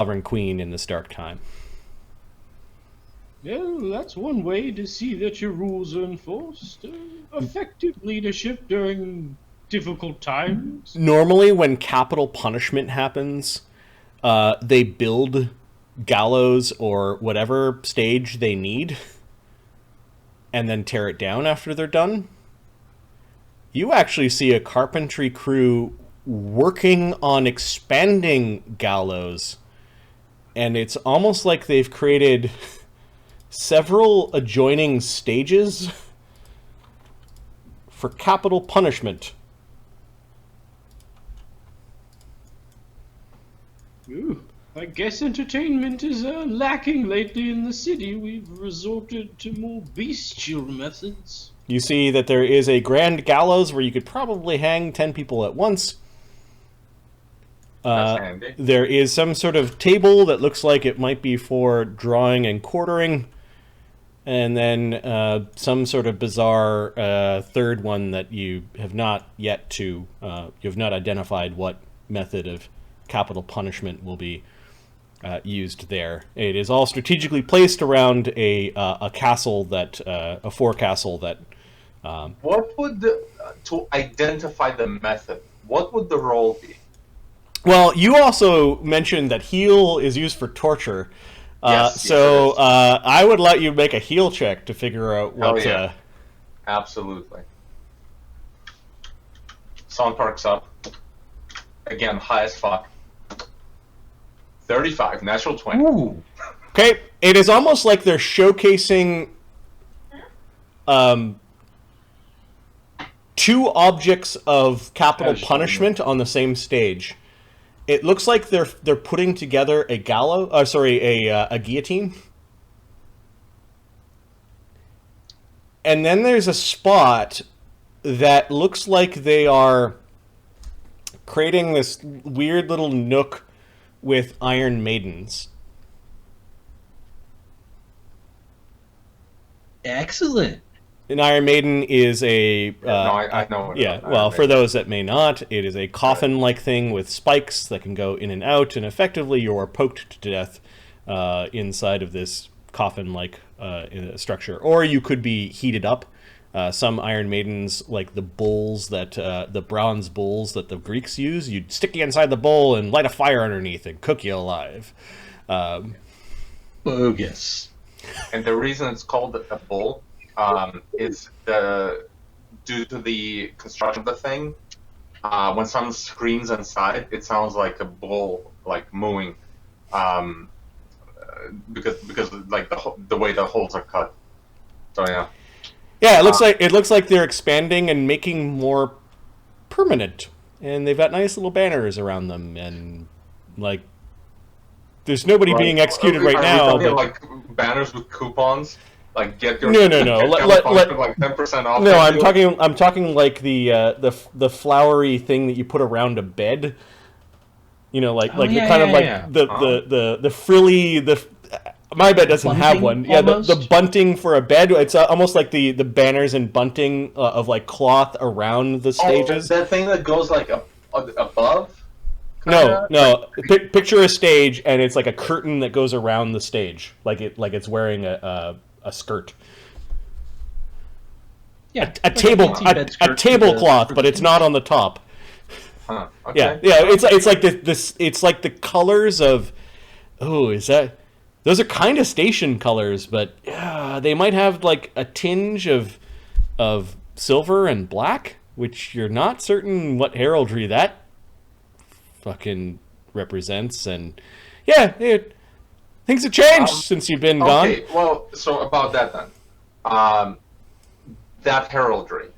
Sovereign Queen in this dark time. Well, that's one way to see that your rules are enforced. Effective leadership during difficult times. Normally, when capital punishment happens, they build gallows or whatever stage they need and then tear it down after they're done. You actually see a carpentry crew working on expanding gallows, and it's almost like they've created several adjoining stages for capital punishment. Ooh, I guess entertainment is lacking lately in the city. We've resorted to more bestial methods. You see that there is a grand gallows where you could probably hang 10 people at once. That's handy. There is some sort of table that looks like it might be for drawing and quartering. And then some sort of bizarre third one that you have not yet to... you have not identified what method of capital punishment will be used there. It is all strategically placed around a castle that... a forecastle that... What would to identify the method, what would the role be? Well, you also mentioned that heal is used for torture. Yes, I would let you make a heal check to figure out what... Oh, yeah. Absolutely. Sound perks up. Again, high as fuck. 35, natural 20. Ooh. Okay, it is almost like they're showcasing two objects of capital punishment on the same stage. It looks like they're putting together a a guillotine. And then there's a spot that looks like they are creating this weird little nook with Iron Maidens. Excellent. An Iron Maiden is a... No, I know. Yeah, well, for those that may not, it is a coffin-like thing with spikes that can go in and out, and effectively you are poked to death inside of this coffin-like structure. Or you could be heated up. Some Iron Maidens, like the bowls that... the bronze bowls that the Greeks use, you'd stick you inside the bowl and light a fire underneath and cook you alive. Bogus. And the reason it's called a bowl is due to the construction of the thing. When someone screams inside, it sounds like a bull, like mooing, because like the way the holes are cut. So yeah. Yeah, it looks like they're expanding and making more permanent, and they've got nice little banners around them, and like there's nobody being executed right now. But... like banners with coupons. Like get your no. Like 10% off. No, I'm talking like the flowery thing that you put around a bed. You know, like the frilly my bed doesn't bunting, have one. almost? Yeah, the bunting for a bed. It's almost like the banners and bunting of like cloth around the stages. Oh, that thing that goes like above. No. Picture a stage, and it's like a curtain that goes around the stage, like it's wearing a skirt. Yeah, a tablecloth, but it's not on the top. Huh. Okay. Yeah. It's like this. It's like the colors of. Oh, is that? Those are kind of station colors, but they might have like a tinge of silver and black, which you're not certain what heraldry that fucking represents. And things have changed since you've been gone. Okay, well, so about that then. That heraldry.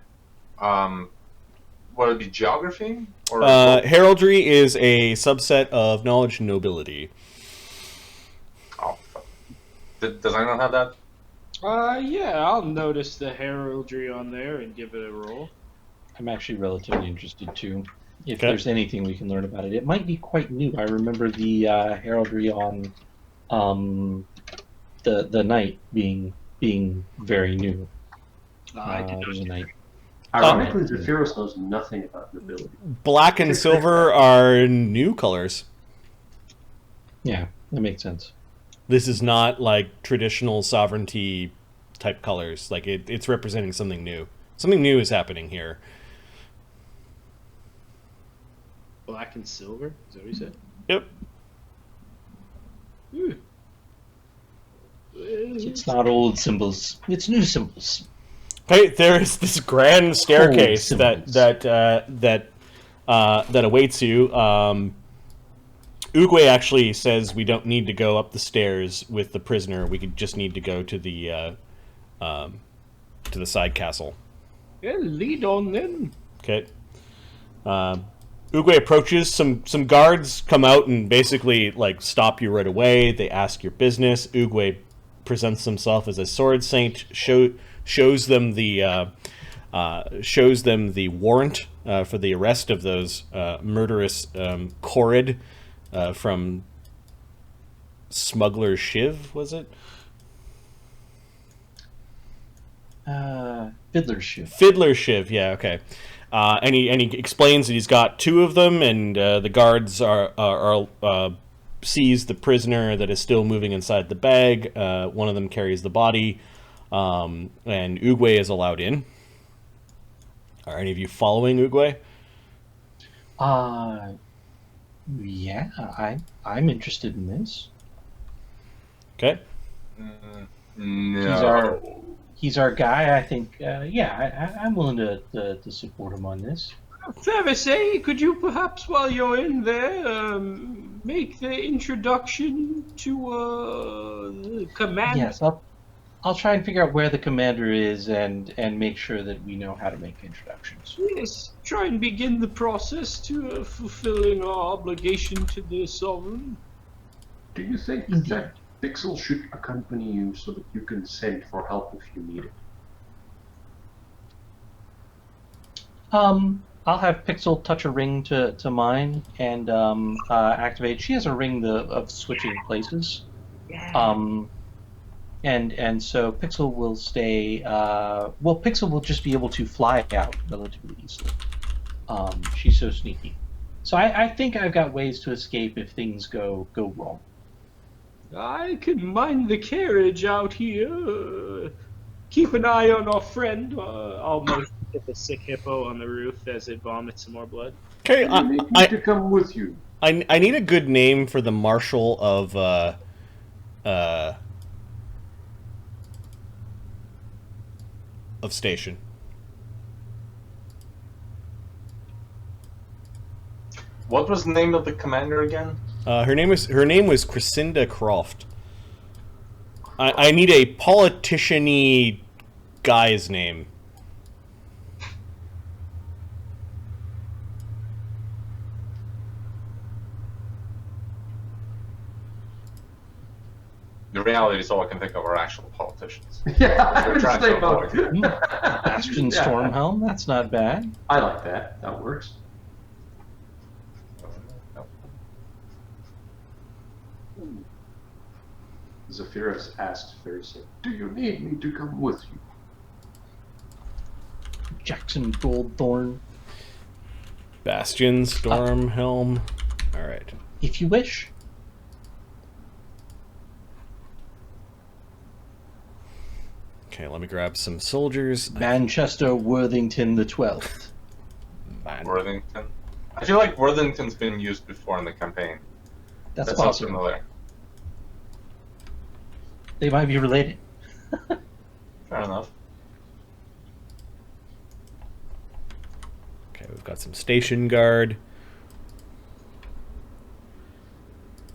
Would it be geography? Or heraldry is a subset of knowledge and nobility. Oh, does anyone have that? Yeah, I'll notice the heraldry on there and give it a roll. I'm actually relatively interested too. If there's anything we can learn about it, it might be quite new. I remember the heraldry on the knight being very new. There's a knight. Ironically, Zephyros knows nothing about nobility. Black and silver are new colors. Yeah, that makes sense. This is not like traditional sovereignty type colors. Like it's representing something new. Something new is happening here. Black and silver? Is that what you said? Yep. It's not old symbols; it's new symbols. Hey, there is this grand staircase that symbols. that awaits you. Oogway actually says we don't need to go up the stairs with the prisoner. We could just need to go to the side castle. Yeah, lead on then. Okay. Oogway approaches. Some guards come out and basically like stop you right away. They ask your business. Oogway presents himself as a sword saint. Shows them the warrant for the arrest of those murderous Korrid from Smuggler Shiv, was it? Fiddler Shiv. Fiddler Shiv, yeah, okay. And he explains that he's got two of them, and the guards are sees the prisoner that is still moving inside the bag. One of them carries the body, and Oogway is allowed in. Are any of you following Oogway? Yeah, I'm interested in this. Okay. No. He's our guy. I think. I'm willing to support him on this. Fereosae, could you perhaps, while you're in there, make the introduction to the commander? Yes, I'll try and figure out where the commander is and make sure that we know how to make introductions. Yes, try and begin the process to fulfilling our obligation to the sovereign. Do you think that Pixel should accompany you so that you can send for help if you need it? I'll have Pixel touch a ring to mine and activate. She has a ring of switching places. Yeah. And so Pixel will stay. Pixel will just be able to fly out relatively easily. She's so sneaky. So I think I've got ways to escape if things go wrong. I can mind the carriage out here. Keep an eye on our friend. I'll get the sick hippo on the roof as it vomits some more blood. Okay, I need to come with you. I need a good name for the marshal of station. What was the name of the commander again? Her name was Cressinda Kroft. I need a politician-y guy's name. The reality is all I can think of are actual politicians. Yeah, I We're would trying say to avoid. Bastion Stormhelm, that's not bad. I like that. That works. Zephyrus asked Fereosae, "Do you need me to come with you?" Jackson Goldthorn. Bastion, Stormhelm. All right. If you wish. Okay, let me grab some soldiers. Manchester Worthington the 12th. Worthington. I feel like Worthington's been used before in the campaign. That's That sounds possible. familiar. They might be related. Fair enough. Okay, we've got some station guard.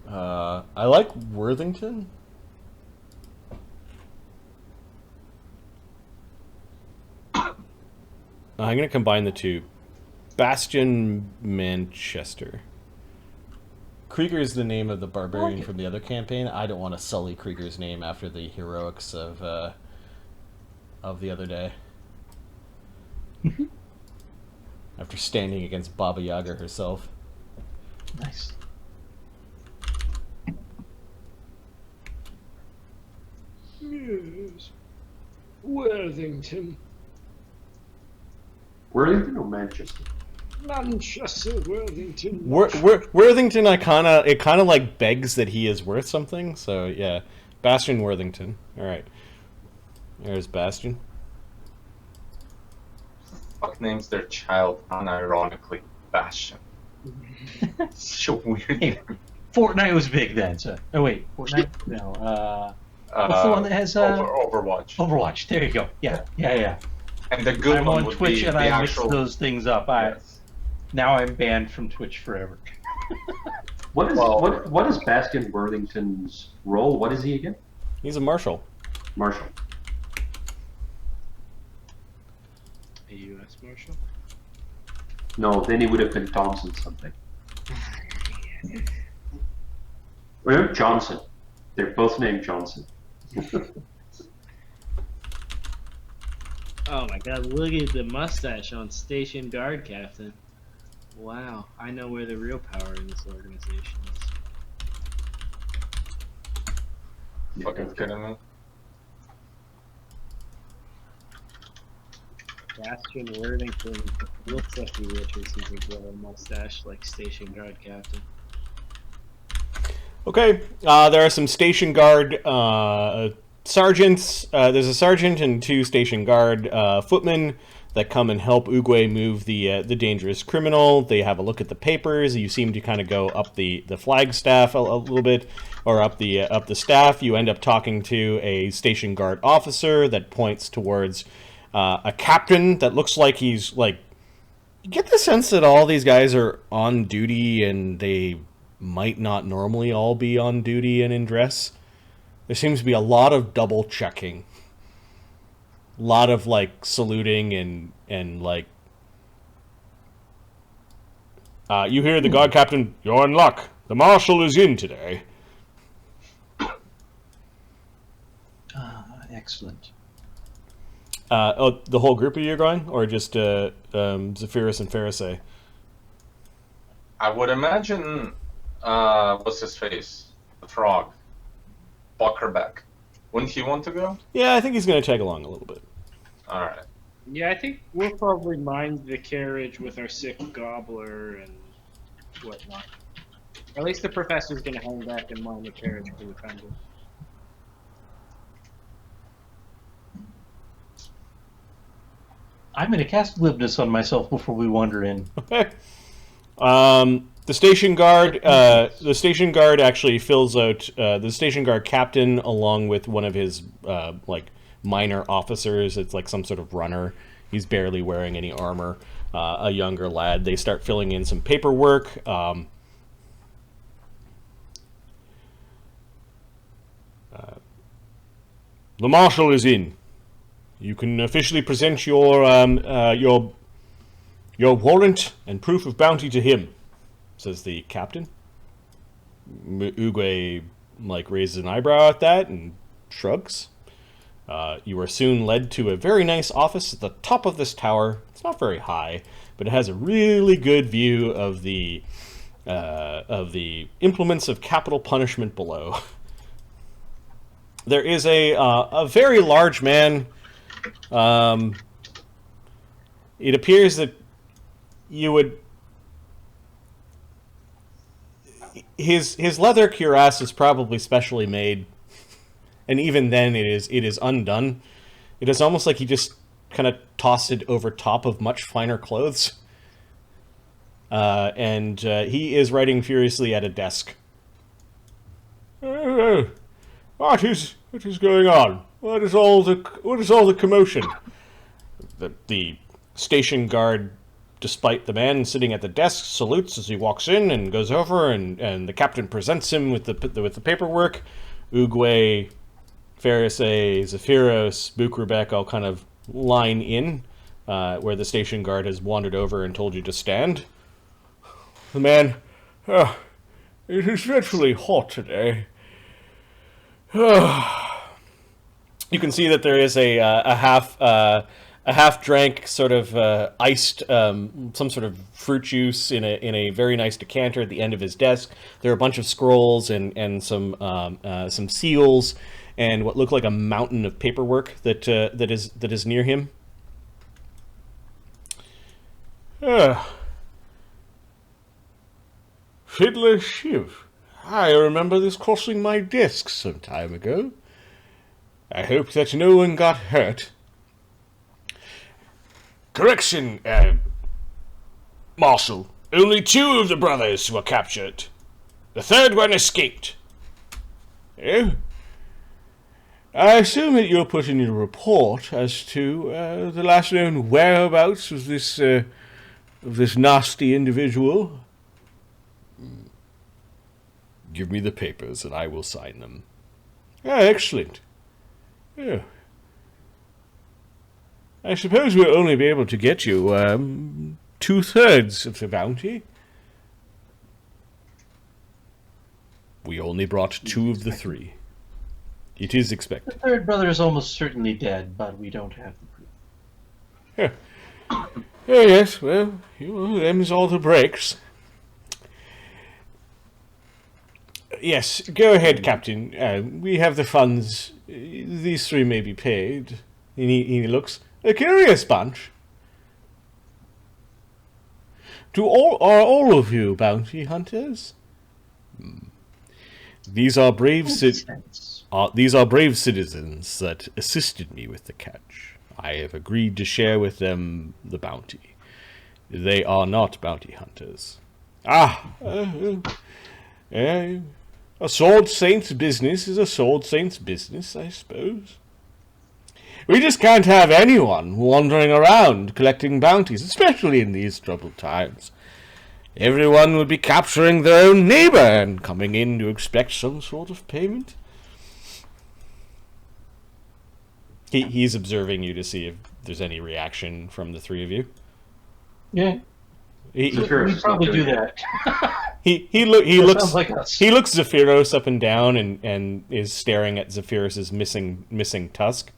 I like Worthington. I'm going to combine the two. Bastion Manchester. Krieger is the name of the barbarian from the other campaign. I don't want to sully Krieger's name after the heroics of the other day. After standing against Baba Yaga herself. Nice. Yes. Worthington. Worthington or Manchester? Manchester Worthington. Worthington, it kind of like begs that he is worth something. So yeah, Bastion Worthington. All right, there's Bastion. Fuck names their child unironically Bastion. Such a weird name. Fortnite was big then. So, oh wait, Fortnite? No. What's the one that has Overwatch? Overwatch. There you go. Yeah. And the good I'm one on would Twitch be and the I actual. mix those things up. Yes. Now I'm banned from Twitch forever. What is Bastion Worthington's role? What is he again? He's a marshal. Marshal. A U.S. Marshal? No, then he would have been Thompson something. Or Johnson. They're both named Johnson. Oh my god, look at the mustache on Station Guard Captain. Wow, I know where the real power in this organization is. Fucking kidding me? Bastion Worthington looks like he wishes he could grow a mustache like Station Guard Captain. Okay, there are some station guard sergeants. There's a sergeant and 2 station guard footmen that come and help Oogway move the dangerous criminal. They have a look at the papers. You seem to kind of go up the flagstaff a little bit, or up the staff. You end up talking to a station guard officer that points towards a captain that looks like he's like. You get the sense that all these guys are on duty and they might not normally all be on duty and in dress. There seems to be a lot of double checking. A lot of like saluting and like you hear the guard captain, "You're in luck. The marshal is in today." Excellent. The whole group of you are going, or just Zephyrus and Fereosae? I would imagine. What's his face? The frog. Buchrabech. Wouldn't he want to go? Yeah, I think he's going to tag along a little bit. Alright. Yeah, I think we'll probably mind the carriage with our sick gobbler and whatnot. Or at least the professor's gonna hang back and mind the carriage for the fender. I'm going to cast glibness on myself before we wander in. Okay. The station guard actually fills out the station guard captain along with one of his like minor officers. It's like some sort of runner. He's barely wearing any armor. A younger lad. They start filling in some paperwork. The marshal is in. You can officially present your warrant and proof of bounty to him, says the captain. Oogway like raises an eyebrow at that and shrugs. You are soon led to a very nice office at the top of this tower. It's not very high, but it has a really good view of the implements of capital punishment below. There is a very large man. It appears that you would. His leather cuirass is probably specially made, and even then it is undone. It is almost like he just kind of tossed it over top of much finer clothes. And he is writing furiously at a desk. What is going on? What is all the commotion? The station guard, despite the man sitting at the desk, salutes as he walks in and goes over, and the captain presents him with the paperwork. Oogway, Fereosae, Zephyros, Buchrabech all kind of line in where the station guard has wandered over and told you to stand. The man, it is dreadfully hot today. You can see that there is a half-drank sort of iced some sort of fruit juice in a very nice decanter at the end of his desk. There are a bunch of scrolls and some seals and what look like a mountain of paperwork that is near him. Fiddler Shiv. I remember this crossing my desk some time ago. I hope that no one got hurt. Correction, Marshal. Only 2 of the brothers were captured. The 3rd one escaped. Oh? I assume that you'll put in your report as to the last known whereabouts of this nasty individual. Give me the papers and I will sign them. Ah, excellent. Oh. I suppose we'll only be able to get you 2/3 of the bounty. We only brought 2 of the 3. It is expected. The 3rd brother is almost certainly dead, but we don't have the proof. Oh, yes, well, them's all the breaks. Yes, go ahead, Captain. We have the funds. These 3 may be paid. He looks a curious bunch. Are all of you bounty hunters? These are brave citizens that assisted me with the catch. I have agreed to share with them the bounty. They are not bounty hunters. A sword saint's business is a sword saint's business, I suppose. We just can't have anyone wandering around collecting bounties, especially in these troubled times. Everyone would be capturing their own neighbor and coming in to expect some sort of payment. He's observing you to see if there's any reaction from the 3 of you. Yeah. We probably do that. He looks like us. He looks Zephyros up and down and is staring at Zephyros's missing tusk.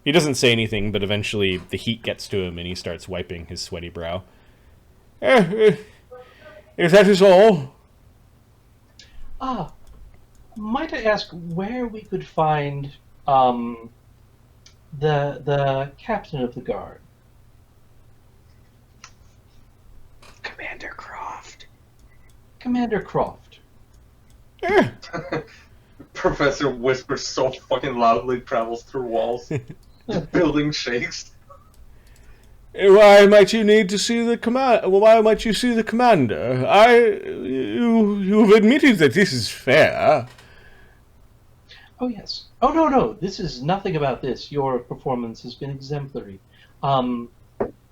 He doesn't say anything, but eventually the heat gets to him and he starts wiping his sweaty brow. If that is all. Might I ask where we could find the captain of the guard? Commander Kroft. Commander Kroft. Professor whispers so fucking loudly, travels through walls. The building shakes. Why might you need to see the Why might you see the commander? You've admitted that this is fair. Oh yes. Oh no. This is nothing about this. Your performance has been exemplary.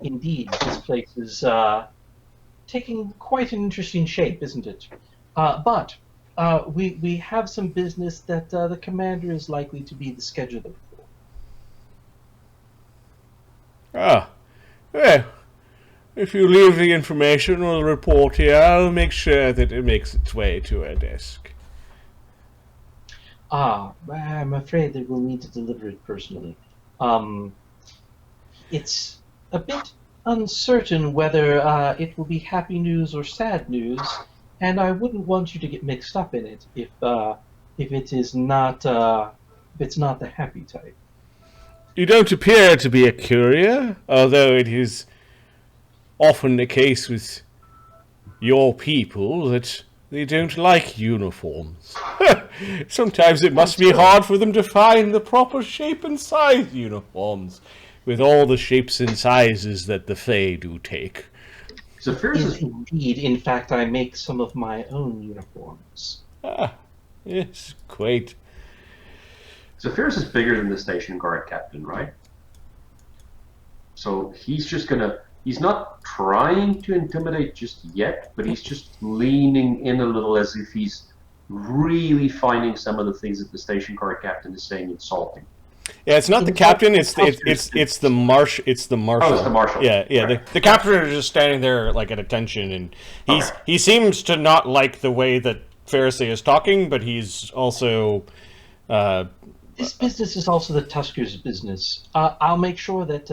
Indeed, this place is taking quite an interesting shape, isn't it? But we have some business that the commander is likely to be the scheduler for. Well, if you leave the information or the report here, I'll make sure that it makes its way to her desk. I'm afraid that we'll need to deliver it personally. It's a bit uncertain whether it will be happy news or sad news, and I wouldn't want you to get mixed up in it if it is not if it's not the happy type. You don't appear to be a courier, although it is often the case with your people that they don't like uniforms. Sometimes it must be hard for them to find the proper shape and size uniforms, with all the shapes and sizes that the Fae do take. Indeed, in fact, I make some of my own uniforms. Yes, quite. Zephyrus is bigger than the station guard captain, right? So he's not trying to intimidate just yet, but he's just leaning in a little as if he's really finding some of the things that the station guard captain is saying insulting. Yeah, it's not the captain. It's the marshal. Oh, it's the marshal. Yeah. Right. The captain is just standing there like at attention, and he seems to not like the way that Fereosae is talking, but he's also. This business is also the Tusker's business. I'll make sure that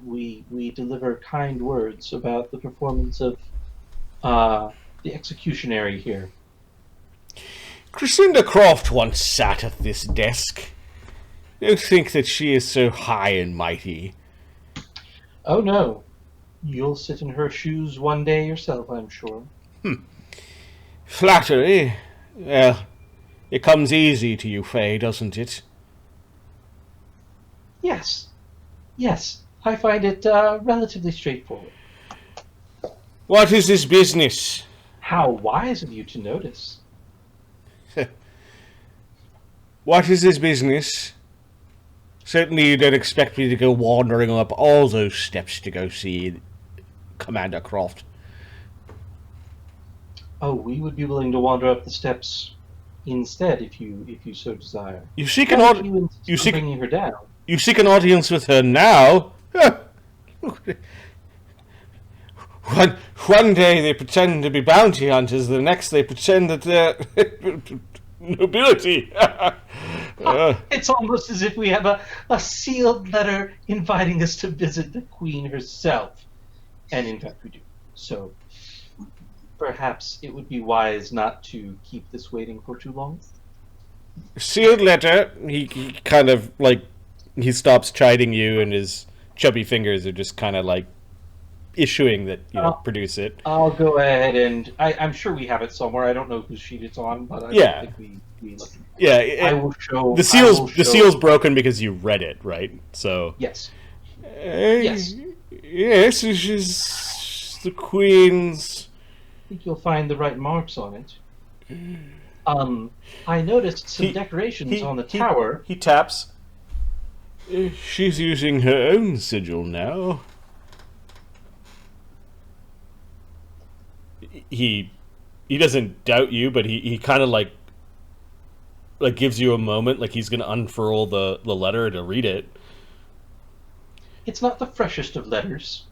we deliver kind words about the performance of the executionary here. Cressinda Kroft once sat at this desk. Don't think that she is so high and mighty. Oh no. You'll sit in her shoes one day yourself, I'm sure. Flattery? Well, it comes easy to you, Faye, doesn't it? Yes. Yes. I find it relatively straightforward. What is this business? How wise of you to notice. What is this business? Certainly you don't expect me to go wandering up all those steps to go see Commander Kroft. Oh, we would be willing to wander up the steps instead if you so desire. You seek bringing her down. You seek an audience with her now? One day they pretend to be bounty hunters, the next they pretend that they're nobility. It's almost as if we have a sealed letter inviting us to visit the Queen herself. And in fact we do. So perhaps it would be wise not to keep this waiting for too long. Sealed letter, he kind of, like, he stops chiding you and his chubby fingers are just kind of, like, issuing that, produce it. I'll go ahead and... I'm sure we have it somewhere. I don't know whose sheet it's on, but I Yeah. don't think we Yeah, I will show... the seal's broken because you read it, right? So... Yes. Yes. Yes, this is the Queen's... I think you'll find the right marks on it. I noticed some decorations on the tower. He taps. She's using her own sigil now. He doesn't doubt you, but he kind of like gives you a moment, like he's gonna unfurl the letter to read it. It's not the freshest of letters.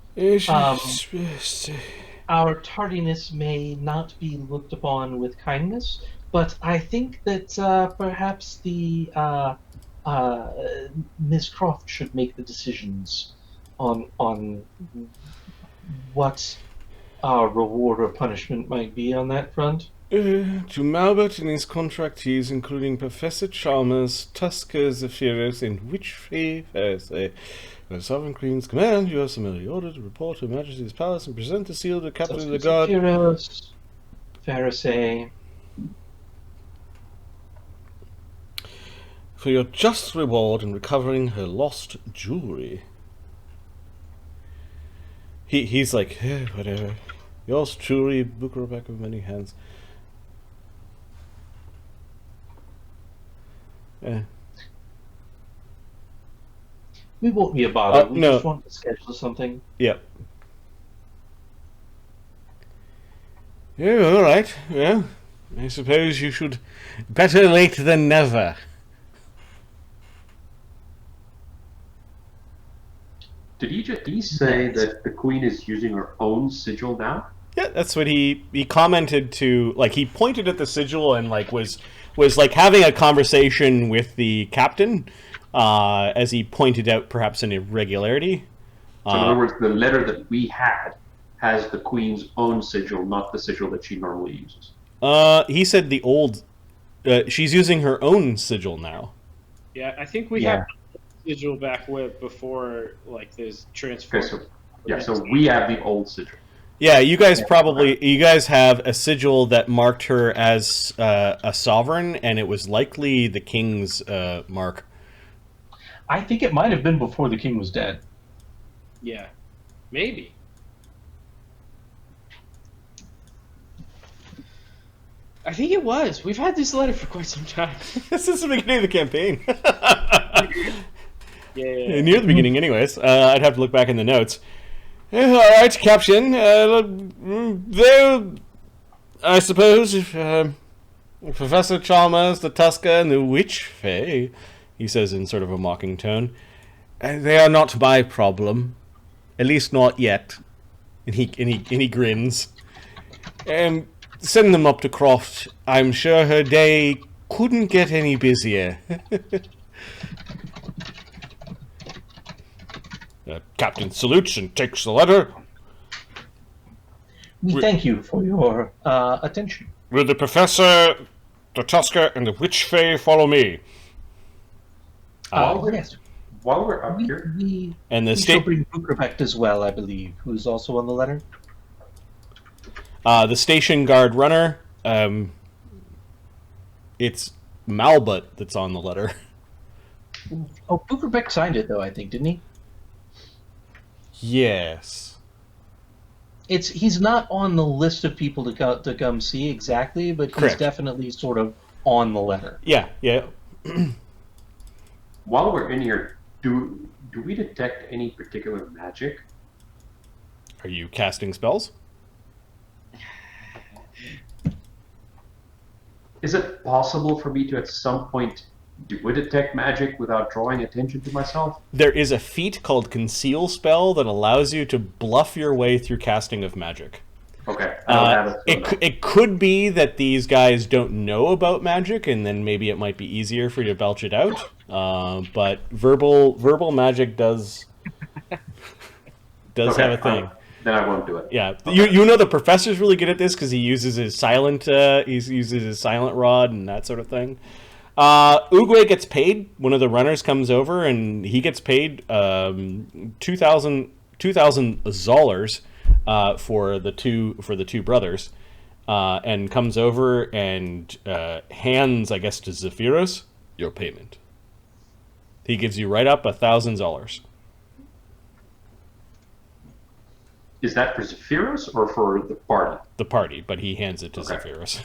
Our tardiness may not be looked upon with kindness, but I think that perhaps the Miss Kroft should make the decisions on what our reward or punishment might be on that front. To Malbert and his contractees, including Professor Chalmers, Tusker, Zephyros, and Witchfrey Fereosae, by the Sovereign Queen's command, you are summarily ordered to report to Her Majesty's Palace and present the seal to the Captain of the Guard. Zephyros, Fereosae. For your just reward in recovering her lost jewelry. He's like, whatever. Yours truly, Buchrabech of many hands. We won't be a bother. We no. just want to schedule something. Yep. Yeah, alright. Yeah. I suppose you should... Better late than never. Did he say that the Queen is using her own sigil now? Yeah, that's what he commented to, like, he pointed at the sigil and, like, was like, having a conversation with the captain, as he pointed out perhaps an irregularity. So in other words, the letter that we had has the Queen's own sigil, not the sigil that she normally uses. He said the old... she's using her own sigil now. Yeah, I think we have sigil back before, like, there's transfer. Okay, so we have the old sigil. Yeah, you guys have a sigil that marked her as a sovereign, and it was likely the king's mark. I think it might have been before the king was dead. Yeah, maybe. I think it was. We've had this letter for quite some time. Since the beginning of the campaign. Yeah. Near the beginning, anyways. I'd have to look back in the notes. Alright, Captain. There, I suppose, if Professor Chalmers, the Tusker, and the Witchfrey, he says in sort of a mocking tone, they are not my problem. At least not yet. And he grins. Send them up to Kroft. I'm sure her day couldn't get any busier. Captain salutes and takes the letter. We thank you for your attention. Will the Professor, the Tusker, and the Witchfrey follow me? Yes. While we're up here... We and the shall bring Buchrabech as well, I believe, who's also on the letter. The station guard runner, it's Malbut that's on the letter. Oh, Buchrabech signed it, though, I think, didn't he? Yes. He's not on the list of people to come see exactly, but he's Correct. definitely sort of on the letter. Yeah. While we're in here, do we detect any particular magic? Are you casting spells? Is it possible for me to at some point do a detect magic without drawing attention to myself? There is a feat called Conceal Spell that allows you to bluff your way through casting of magic. Okay, I don't have it. It could be that these guys don't know about magic, and then maybe it might be easier for you to belch it out. But verbal magic does have a thing. Then I won't do it. Yeah, Okay. you know the professor's really good at this because he uses his silent rod and that sort of thing. Oogway gets paid. One of the runners comes over and he gets paid 2,000 Zollars for the two brothers, and comes over and hands, I guess, to Zephyros your payment. He gives you right up 1,000 Zollars. Is that for Zephyros or for the party? The party, but he hands it to Okay. Zephyros.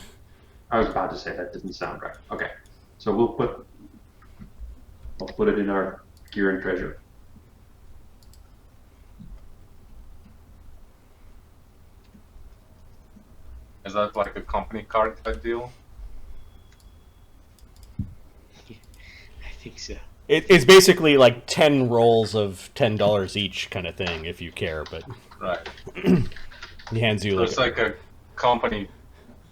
I was about to say that didn't sound right. Okay, so I'll put it in our gear and treasure. Is that like a company card type deal? I think so. It's basically like 10 rolls of $10 each kind of thing, if you care, but Right. he hands you So like it's like a company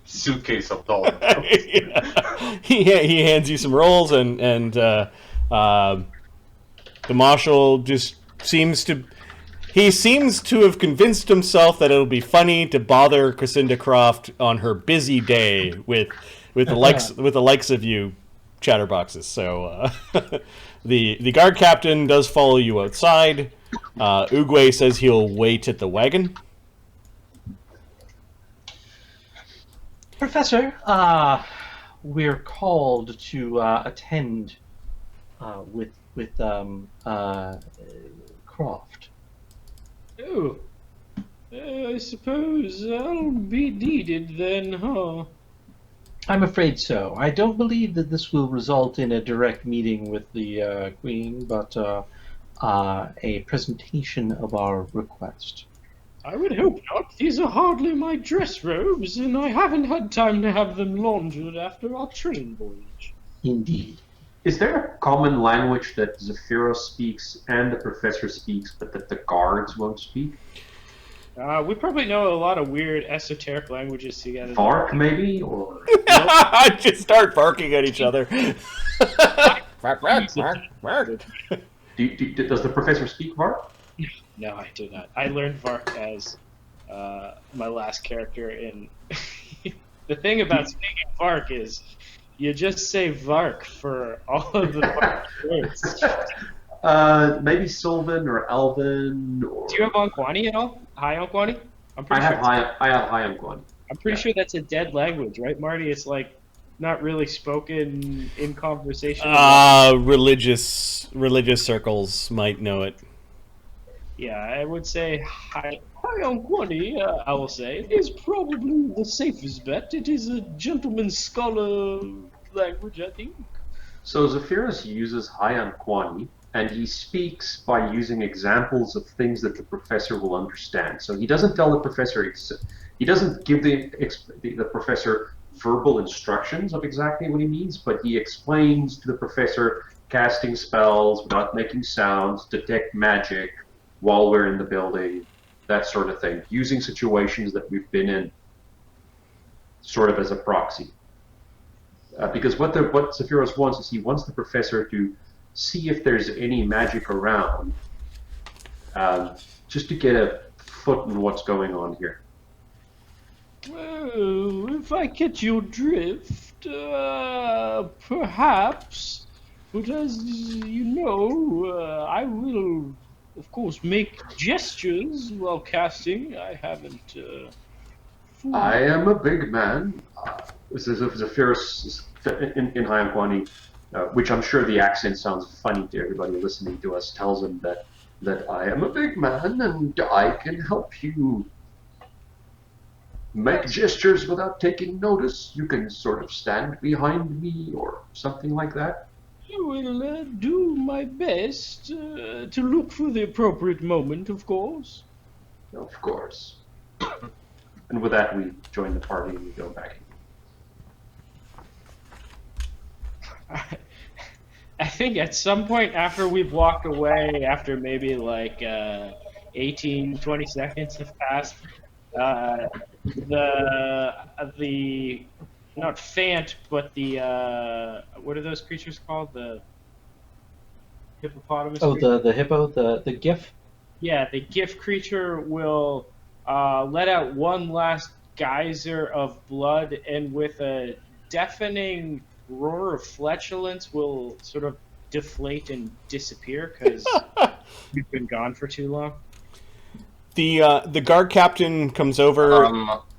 suitcase of dollars. Yeah. he hands you some rolls, and the marshal just seems to have convinced himself that it'll be funny to bother Cressinda Kroft on her busy day with the likes of you chatterboxes. So the guard captain does follow you outside. Oogway says he'll wait at the wagon. Professor, we're called to attend with Kroft. Oh, I suppose I'll be needed then, huh? I'm afraid so. I don't believe that this will result in a direct meeting with the Queen, but a presentation of our request. I would hope not. These are hardly my dress robes, and I haven't had time to have them laundered after our train voyage. Indeed. Is there a common language that Zephyros speaks and the professor speaks, but that the guards won't speak? We probably know a lot of weird esoteric languages together. Vark, maybe? Or Just start barking at each other. Bark, bark, bark, bark. does the professor speak Vark? No, I do not. I learned Vark as my last character in... The thing about speaking Vark is you just say Vark for all of the Vark words. Maybe Sylvan or Elven. Or... Do you have Onquani at all? High Onquani? I have high on one. I'm pretty sure that's a dead language, right, Marty? It's like not really spoken in conversation. Religious circles might know it. Yeah, I would say High Onquani, I will say, is probably the safest bet. It is a gentleman scholar language, I think. So Zephyros uses high on Kwani, and he speaks by using examples of things that the professor will understand. So he doesn't tell the professor, he doesn't give the professor verbal instructions of exactly what he means, but he explains to the professor casting spells without making sounds, detect magic while we're in the building, that sort of thing, using situations that we've been in sort of as a proxy. Because what Zephyros wants is he wants the professor to see if there's any magic around, just to get a foot in what's going on here. Well, if I catch your drift, perhaps. But as you know, I will, of course, make gestures while casting. I haven't I am a big man. This is the fierce in Hyanquani, which I'm sure the accent sounds funny to everybody listening to us, tells him that I am a big man and I can help you make gestures without taking notice. You can sort of stand behind me or something like that. I will do my best to look for the appropriate moment, of course. Of course. And with that, we join the party and we go back. I think at some point after we've walked away, after maybe like 18, 20 seconds have passed, the not Fant, but the what are those creatures called? The hippopotamus. Oh, creature? the hippo, the GIF. Yeah, the GIF creature will let out one last geyser of blood, and with a deafening roar of flatulence will sort of deflate and disappear because we've been gone for too long. The guard captain comes over.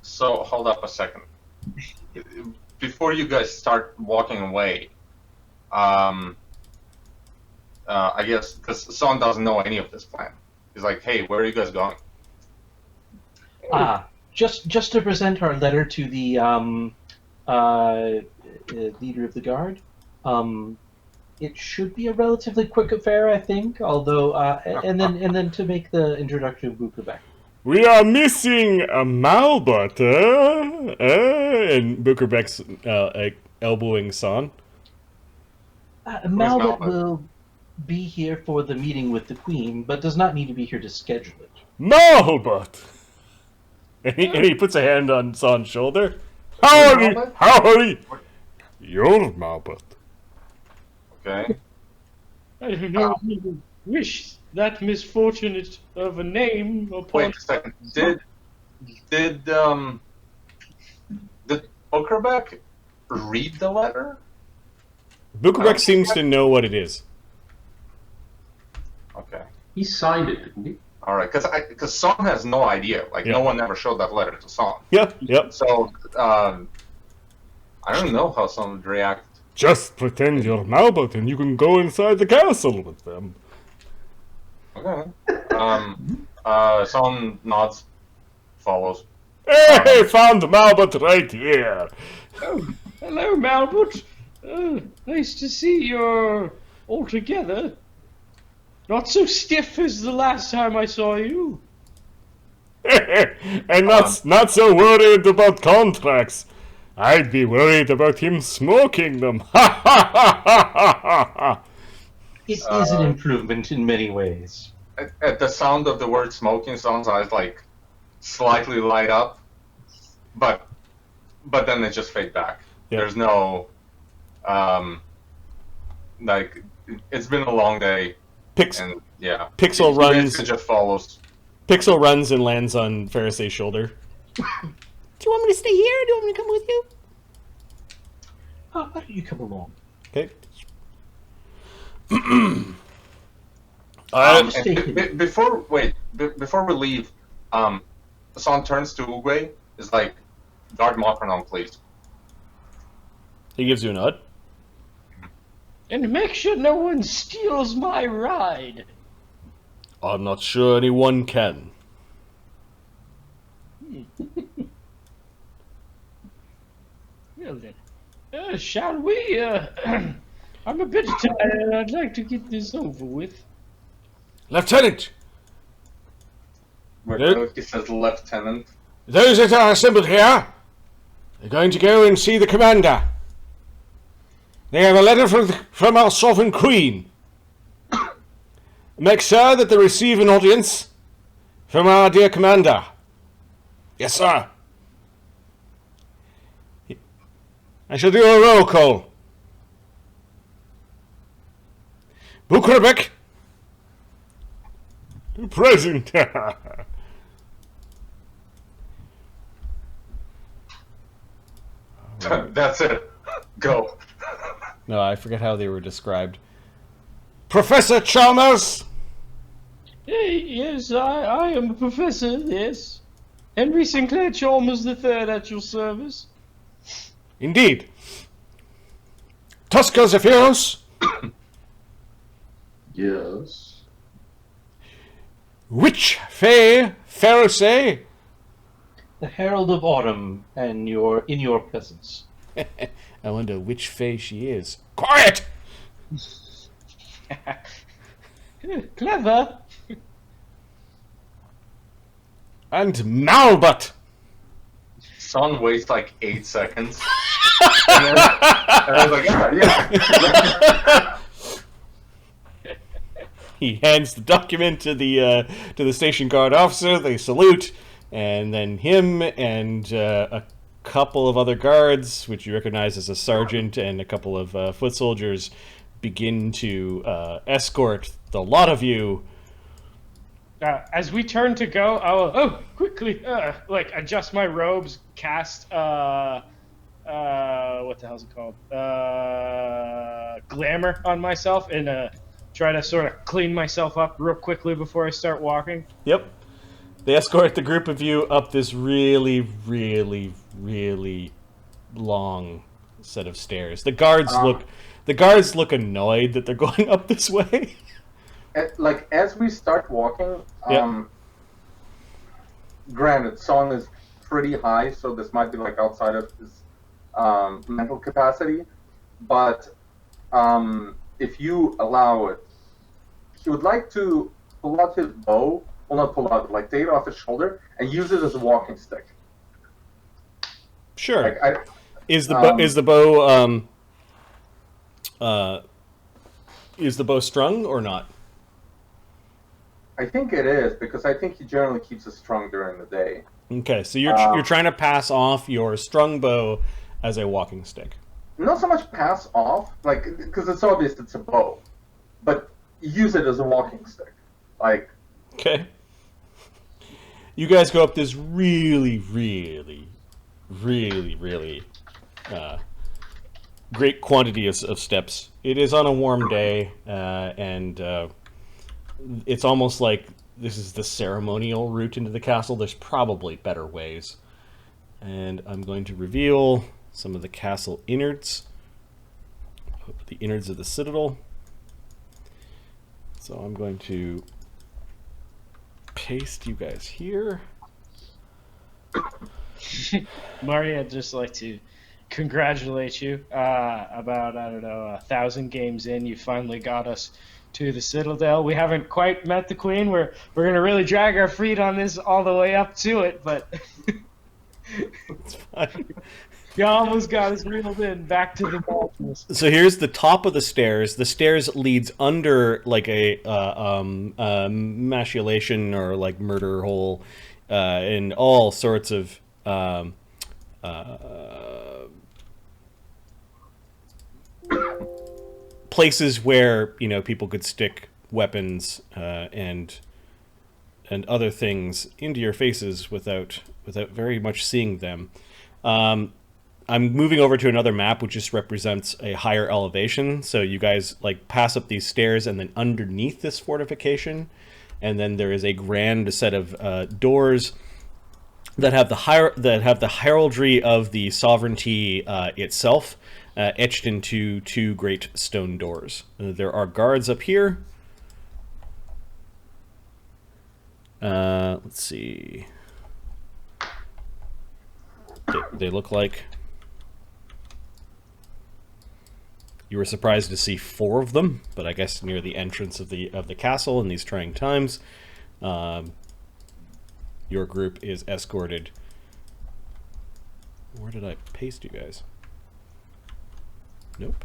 So hold up a second. Before you guys start walking away, I guess because Son doesn't know any of this plan. He's like, "Hey, where are you guys going?" Just to present our letter to the leader of the guard. It should be a relatively quick affair, I think. Although, and then to make the introduction of Buchrabech. We are missing a Malbot, and Buchrabech's elbowing Son. Malbot will be here for the meeting with the Queen, but does not need to be here to schedule it. Malbot! And he puts a hand on Son's shoulder. Howdy! You're Malbot. Okay. I don't know if you would wish that misfortunate of a name upon... Wait a second. Did Buchrabech read the letter? Buchrabech seems to know what it is. Okay. He signed it, didn't he? All right, because Son has no idea. Like, no one ever showed that letter to Son. Yep. So, I don't know how Son would react. Just pretend you're Malbot and you can go inside the castle with them. Okay. Son nods, follows. Hey, found Malbot right here. Oh, hello, Malbot. Nice to see you're all together. Not so stiff as the last time I saw you. And not so worried about contracts. I'd be worried about him smoking them. It is an improvement in many ways. At the sound of the word smoking, Son's eyes like slightly light up, but then they just fade back. Yeah. There's no like it's been a long day. And yeah, Pixel runs. It just follows. Pixel runs and lands on Fereosae's shoulder. Do you want me to stay here? Do you want me to come with you? Why don't you come along? Okay. Before we leave, Son turns to Oogway. Is like, guard Mocranon, please. He gives you a nod. And make sure no one steals my ride. I'm not sure anyone can. Well then, shall we? I'm a bit tired. I'd like to get this over with. Lieutenant! He says lieutenant. Those that are assembled here are going to go and see the commander. They have a letter from our sovereign queen. Make sure that they receive an audience from our dear commander. Yes, sir. I shall do a roll call. Buchrabech. Present. That's it. Go. No, I forget how they were described. Professor Chalmers. Hey, yes, I am a professor. Yes. Henry Sinclair Chalmers III at your service. Indeed. Tusker Zephyros, Yes. Witch Fae Fereosae. The Herald of Autumn, and in your presence. I wonder which Fae she is. Quiet! Clever. And Malbut. Son waits like 8 seconds. And I was like, yeah. He hands the document to the station guard officer. They salute, and then him and a couple of other guards, which you recognize as a sergeant and a couple of foot soldiers, begin to escort the lot of you. As we turn to go, I'll quickly adjust my robes, cast what the hell's it called? Glamour on myself, and try to sort of clean myself up real quickly before I start walking. Yep. They escort the group of you up this really, really, really long set of stairs. The guards look annoyed that they're going up this way. Like, as we start walking, granted, Song is pretty high, so this might be like outside of his mental capacity, but if you allow it, he would like to pull out his bow, well, not pull out, like take it off his shoulder and use it as a walking stick. Sure. Like, Is the bow strung or not? I think it is, because I think he generally keeps it strung during the day. Okay, so you're trying to pass off your strung bow as a walking stick. Not so much pass off, like, because it's obvious it's a bow, but use it as a walking stick. Like, Okay. You guys go up this really, really, really, really great quantity of steps. It is on a warm day, and it's almost like this is the ceremonial route into the castle. There's probably better ways. And I'm going to reveal some of the castle innards. The innards of the citadel. So I'm going to paste you guys here. Marty, I'd just like to congratulate you. About, 1,000 games in, you finally got us to the Citadel. We haven't quite met the Queen. We're going to really drag our feet on this all the way up to it, but It's fine. you almost got us reeled in back to the darkness. So here's the top of the stairs. The stairs leads under like a machination or like murder hole, and all sorts of places where people could stick weapons and other things into your faces without very much seeing them. I'm moving over to another map which just represents a higher elevation. So you guys like pass up these stairs, and then underneath this fortification, and then there is a grand set of doors that have the heraldry of the sovereignty itself, etched into two great stone doors. There are guards up here. Let's see. They look like... You were surprised to see 4 of them, but I guess near the entrance of the castle in these trying times, your group is escorted. Where did I paste you guys? Nope.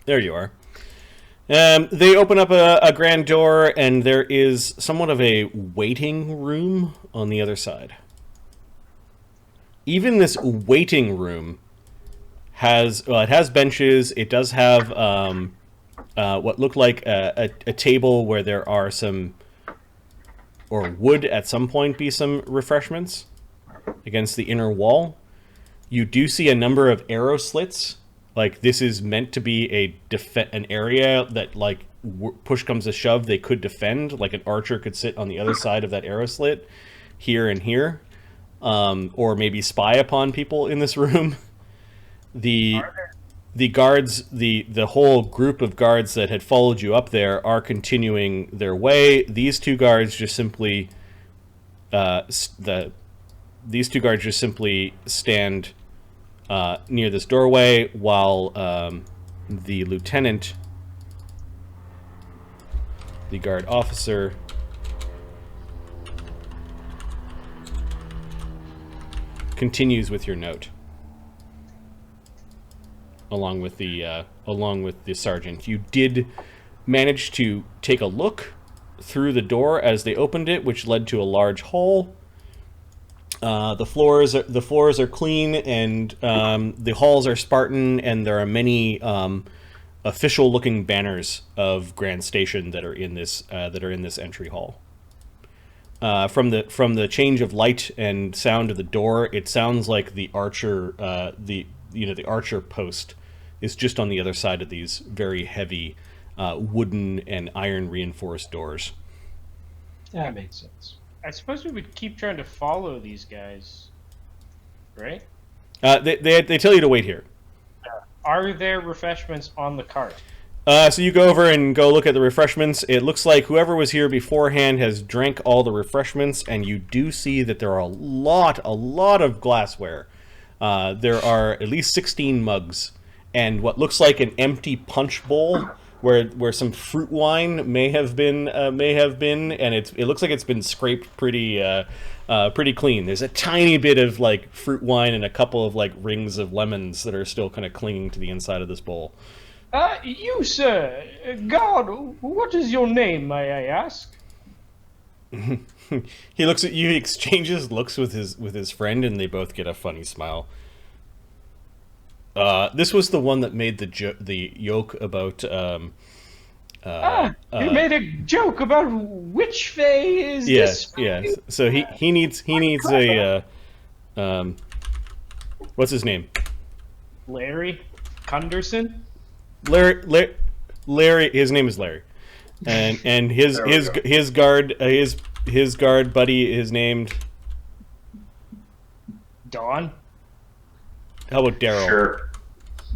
There you are. They open up a grand door, and there is somewhat of a waiting room on the other side. Even this waiting room has it has benches. It does have what look like a table where there are some, or would at some point be some refreshments. against the inner wall. You do see a number of arrow slits. Like, this is meant to be an area that, like, push comes to shove, they could defend. Like, an archer could sit on the other side of that arrow slit, here and here, or maybe spy upon people in this room. The guards, the whole group of guards that had followed you up there are continuing their way. These two guards just simply, stand near this doorway, while the lieutenant, the guard officer, continues with your note, along with the sergeant. You did manage to take a look through the door as they opened it, which led to a large hall. The floors are clean, and the halls are Spartan, and there are many official-looking banners of Grand Station that are in this entry hall. From the change of light and sound of the door, it sounds like the archer the archer post is just on the other side of these very heavy wooden and iron reinforced doors. That makes sense. I suppose we would keep trying to follow these guys, right? They tell you to wait here. Are there refreshments on the cart? So you go over and go look at the refreshments. It looks like whoever was here beforehand has drank all the refreshments, and you do see that there are a lot of glassware. There are at least 16 mugs, and what looks like an empty punch bowl where some fruit wine may have been, and it looks like it's been scraped pretty clean. There's a tiny bit of like fruit wine and a couple of like rings of lemons that are still kind of clinging to the inside of this bowl. You, sir, God, what is your name, may I ask? He looks at you, he exchanges looks with his friend, and they both get a funny smile. This was the one that made the joke about. You made a joke about which Fae is this? Yeah. So he needs a what's his name? Larry Cunderson. Larry. His name is Larry, and his guard buddy is named Dawn. How about Daryl? Sure.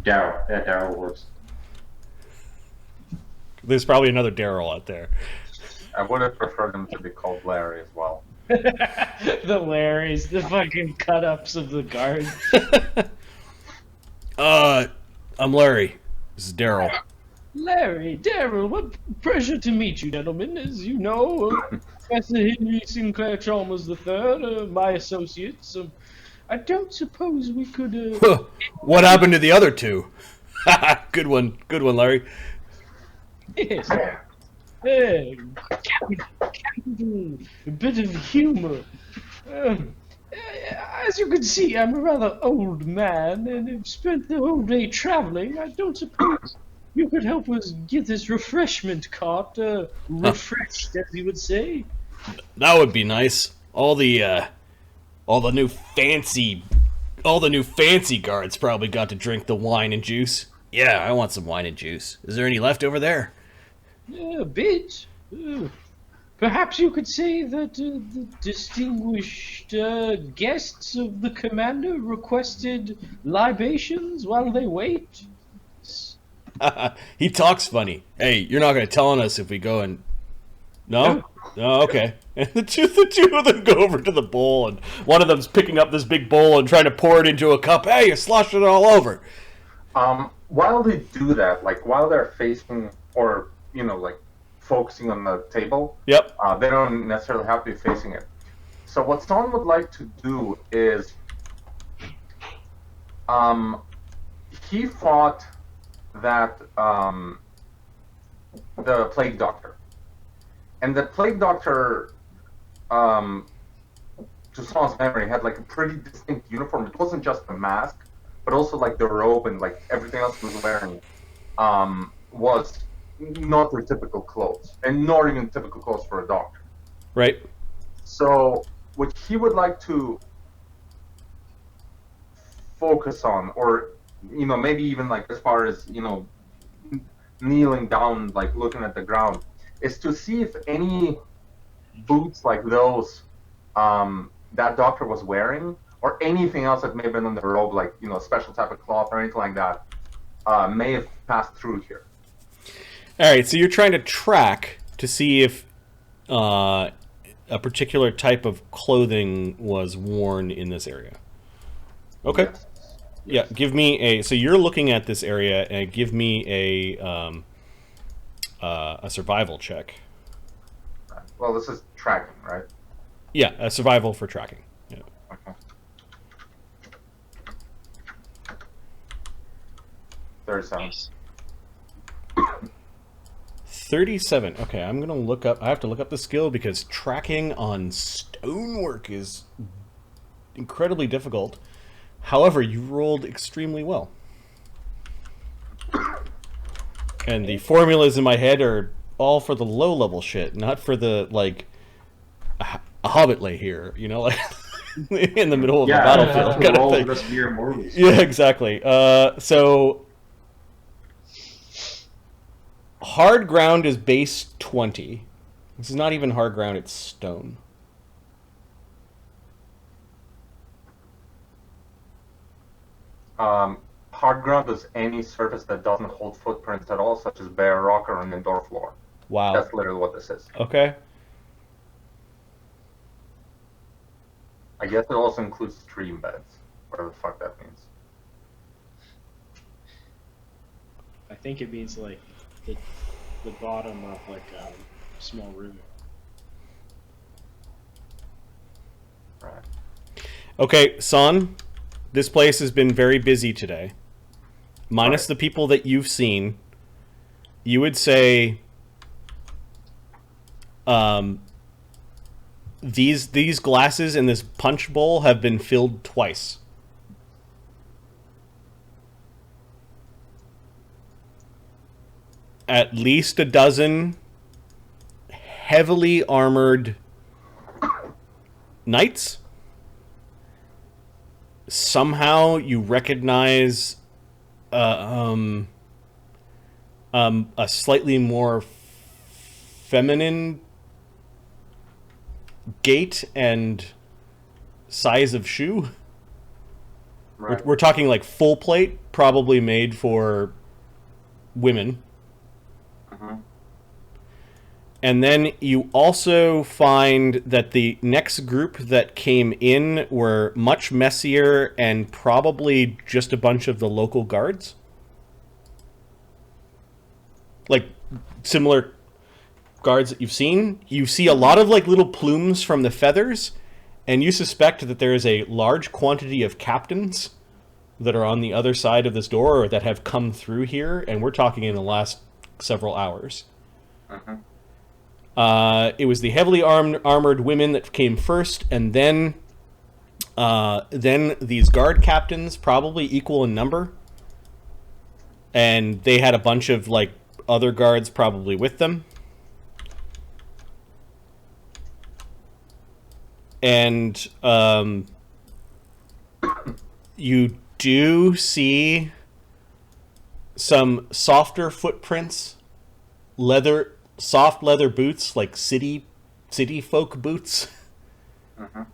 Daryl. Yeah, Daryl works. There's probably another Daryl out there. I would have preferred him to be called Larry as well. The Larrys, the fucking cut-ups of the guard. I'm Larry. This is Daryl. Larry, Daryl, what pleasure to meet you, gentlemen. As you know, Professor Henry Sinclair Chalmers III, my associates. I don't suppose we could. What happened to the other two? Good one, Larry. Yes. A bit of humor. As you can see, I'm a rather old man, and have spent the whole day traveling. I don't suppose you could help us get this refreshment cart refreshed, as you would say. That would be nice. All the new fancy guards probably got to drink the wine and juice. Yeah, I want some wine and juice. Is there any left over there? A bit. Perhaps you could say that the distinguished guests of the commander requested libations while they wait. He talks funny. Hey, you're not going to tell on us if we go and... No? Oh, okay. And the two of them go over to the bowl, and one of them's picking up this big bowl and trying to pour it into a cup. Hey, you're sloshing it all over. While they do that, like while they're facing or like focusing on the table, yep. They don't necessarily have to be facing it. So what someone would like to do is, he fought that the plague doctor, and the plague doctor, to Saul's memory, had like a pretty distinct uniform. It wasn't just the mask, but also like the robe and like everything else he was wearing was not their typical clothes, and not even typical clothes for a doctor. Right. So what he would like to focus on, or maybe even like as far as kneeling down, like looking at the ground, is to see if any boots like those that doctor was wearing, or anything else that may have been on the robe, like a special type of cloth or anything like that, may have passed through here. All right, so you're trying to track to see if a particular type of clothing was worn in this area. Okay. Yes. Yeah, give me a. So you're looking at this area, and give me a survival check. Well, this is tracking, right? Yeah, a survival for tracking. Yeah. Okay. 37. Nice. 37. Okay, I'm gonna look up. I have to look up the skill because tracking on stonework is incredibly difficult. However, you rolled extremely well, and the formulas in my head are all for the low-level shit, not for the a hobbit lay here, like in the middle of the battlefield kind of thing. Just mere mortals. Yeah, exactly. So hard ground is base 20. This is not even hard ground; it's stone. Hard ground is any surface that doesn't hold footprints at all, such as bare rock or an indoor floor. Wow. That's literally what this is. Okay. I guess it also includes stream beds, whatever the fuck that means. I think it means like the bottom of like a small room. Right. Okay, Son, this place has been very busy today. Minus Right. the people that you've seen, you would say these glasses in this punch bowl have been filled twice. At least a dozen heavily armored knights. Somehow you recognize a slightly more feminine gait and size of shoe. Right. We're talking like full plate, probably made for women. Mhm. And then you also find that the next group that came in were much messier and probably just a bunch of the local guards. Like similar guards that you've seen. You see a lot of like little plumes from the feathers, and you suspect that there is a large quantity of captains that are on the other side of this door or that have come through here, and we're talking in the last several hours. Mhm. It was the heavily armored women that came first, and then these guard captains, probably equal in number, and they had a bunch of like other guards probably with them. And you do see some softer footprints, soft leather boots, like city folk boots. Mhm.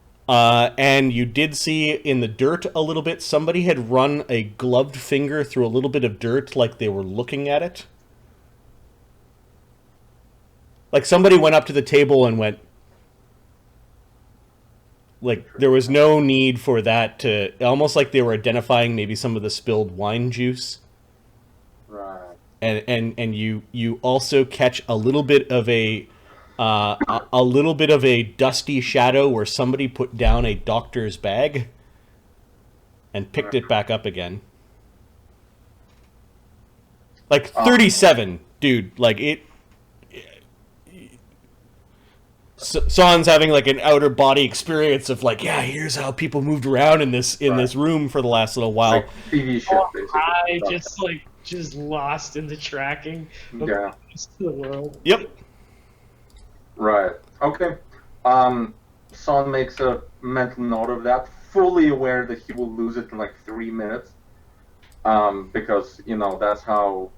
And you did see in the dirt a little bit, somebody had run a gloved finger through a little bit of dirt like they were looking at it. Like somebody went up to the table and went, like there was no need for that to, almost like they were identifying maybe some of the spilled wine juice. Right. And you also catch a little bit of a little bit of a dusty shadow where somebody put down a doctor's bag and picked it back up again. Like 37, dude. Like it. Son's having like an outer body experience of like, yeah, here's how people moved around in this room for the last little while. Like TV shit, basically. I just lost in the tracking of Yeah. the rest of the world. Yep. Right. Okay. Son makes a mental note of that. fully aware that he will lose it in like 3 minutes, because that's how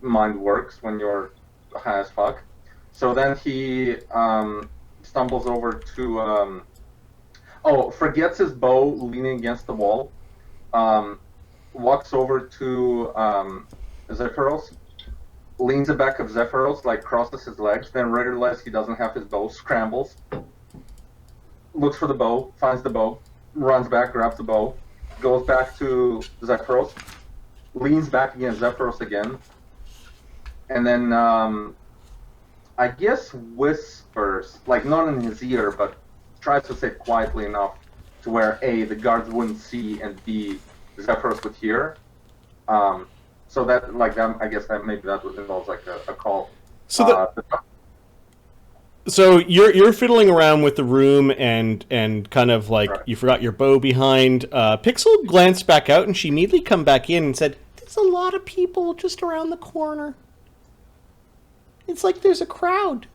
mind works when you're high as fuck. So then he stumbles over to forgets his bow, leaning against the wall. Walks over to Zephyros, leans the back of Zephyros, like crosses his legs, then realizes he doesn't have his bow, scrambles, looks for the bow, finds the bow, runs back, grabs the bow, goes back to Zephyros, leans back against Zephyros again, and then I guess whispers, like not in his ear, but tries to say quietly enough to where A, the guards wouldn't see, and B, Zephyros would hear. So that, like, that, I guess that maybe that would involve like a call. So you're fiddling around with the room and kind of like you forgot your bow behind. Pixel glanced back out and she immediately come back in and said, "There's a lot of people just around the corner. It's like there's a crowd."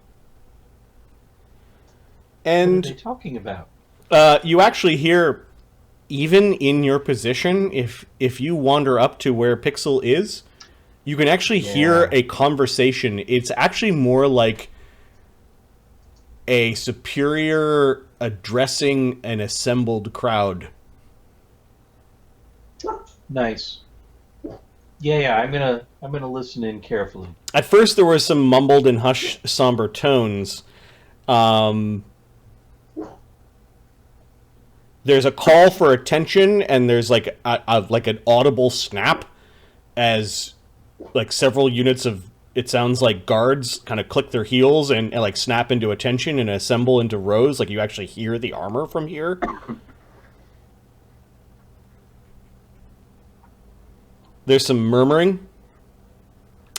And what are they talking about? You actually hear, even in your position, if you wander up to where Pixel is, you can actually hear a conversation. It's actually more like a superior addressing an assembled crowd. Nice. Yeah, I'm gonna listen in carefully. At first, there were some mumbled and hushed, somber tones. There's a call for attention, and there's like like an audible snap as like several units of, it sounds like, guards kind of click their heels and like snap into attention and assemble into rows. Like you actually hear the armor from here. There's some murmuring,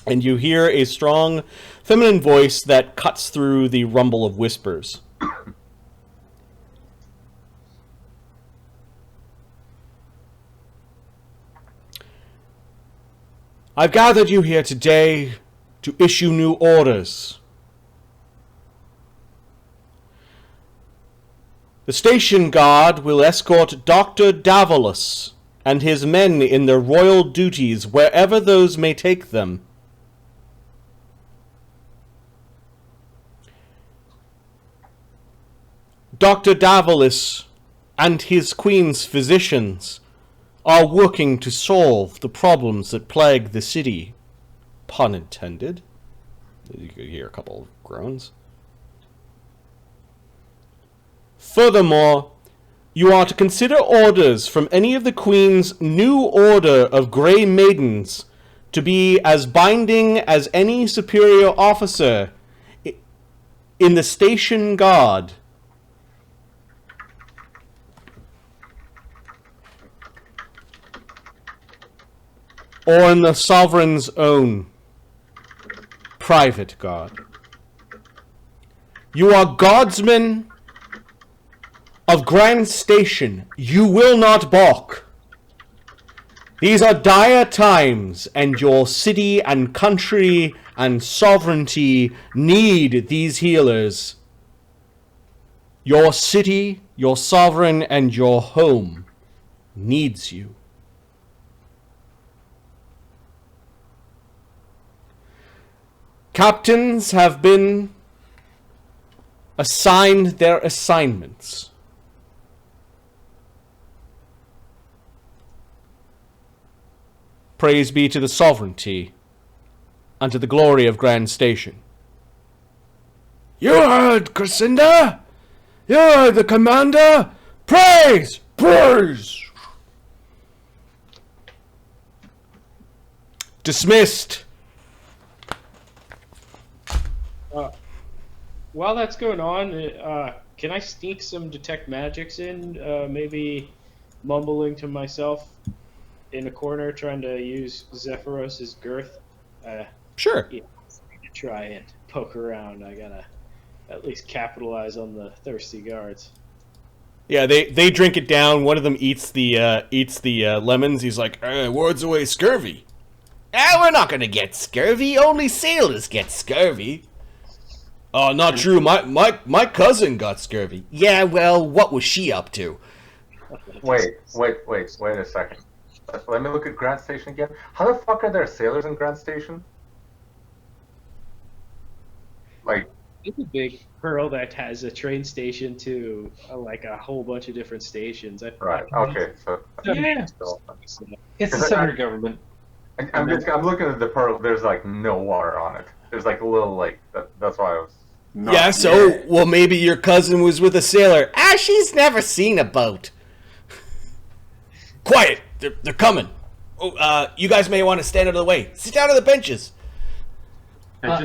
and you hear a strong feminine voice that cuts through the rumble of whispers. "I've gathered you here today to issue new orders. The station guard will escort Dr. Davulus and his men in their royal duties wherever those may take them. Dr. Davulus and his queen's physicians are working to solve the problems that plague the city." Pun intended. You could hear a couple of groans. "Furthermore, you are to consider orders from any of the Queen's new order of Gray Maidens to be as binding as any superior officer in the station guard. Or in the sovereign's own private guard. You are guardsmen of Grand Station. You will not balk. These are dire times, and your city and country and sovereignty need these healers. Your city, your sovereign, and your home needs you. Captains have been assigned their assignments. Praise be to the sovereignty and to the glory of Grand Station." "You heard, Cressinda? You heard the commander? Praise! Praise!" "Dismissed." While that's going on, can I sneak some detect magics in? Maybe mumbling to myself in a corner, trying to use Zephyros' girth. Sure. Yeah, to try and poke around. I gotta at least capitalize on the thirsty guards. Yeah, they drink it down. One of them eats the lemons. He's like, "Wards away scurvy." We're not gonna get scurvy. Only sailors get scurvy." "Oh, not true. My cousin got scurvy." "Yeah, well, what was she up to?" Wait a second. Let me look at Grand Station again. How the fuck are there sailors in Grand Station? Like, It's a big pearl that has a train station to like a whole bunch of different stations. right? Okay, so Yeah. It's the center government. I'm looking at the pearl. There's like no water on it. There's like a little like that's why I was. Yeah, so, well, maybe your cousin was with a sailor. She's never seen a boat. Quiet! They're coming. Oh, you guys may want to stand out of the way. Sit down on the benches. And we'll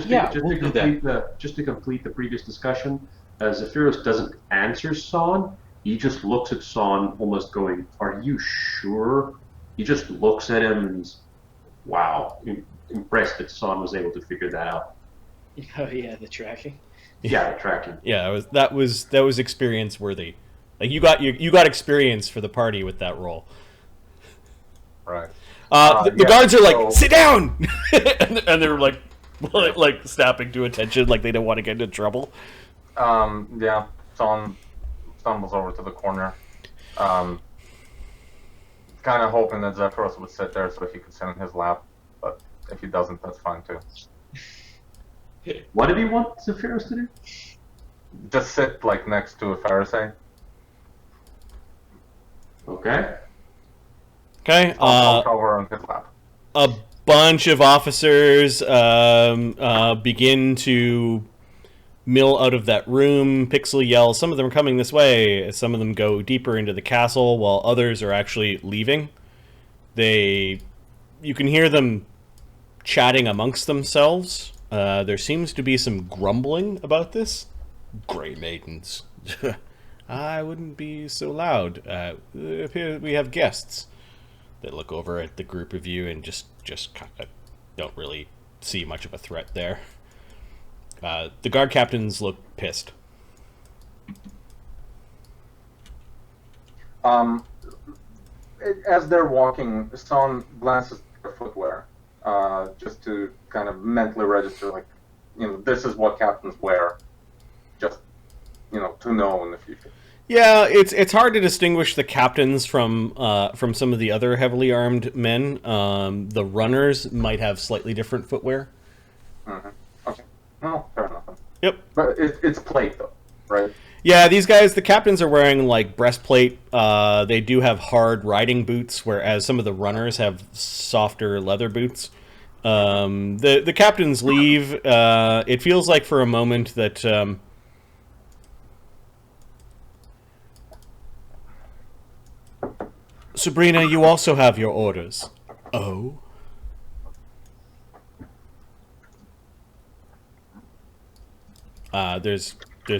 just to complete the previous discussion, Zephyros doesn't answer Son. He just looks at Son, almost going, "Are you sure?" He just looks at him and he's, wow, impressed that Son was able to figure that out. Oh yeah, the tracking. Yeah, tracking. Yeah, that was experience worthy. Like you got experience for the party with that roll. Right. The guards are like, sit down, and they're like snapping to attention, like they don't want to get into trouble. Yeah. Son stumbles over to the corner. Kind of hoping that Zephyros would sit there so he could sit in his lap, but if he doesn't, that's fine too. What did he want Zephyros to do? Just sit like next to a Fereosae. Okay. Okay. Over on his lap. A bunch of officers begin to mill out of that room. Pixel yells, some of them are coming this way. Some of them go deeper into the castle, while others are actually leaving. You can hear them chatting amongst themselves. There seems to be some grumbling about this. Gray Maidens. I wouldn't be so loud. We have guests. They look over at the group of you and just kind of don't really see much of a threat there. The guard captains look pissed. As they're walking, Son glances at their footwear, just to kind of mentally register, like, this is what captains wear, just, to know in the future. Yeah, it's hard to distinguish the captains from some of the other heavily armed men. The runners might have slightly different footwear. Mm-hmm. Okay. No, fair enough. Yep. But it's plate, though, right? Yeah, these guys, the captains are wearing, like, breastplate. They do have hard riding boots, whereas some of the runners have softer leather boots. The captains leave. It feels like for a moment that... Sabrina, you also have your orders. Oh? There's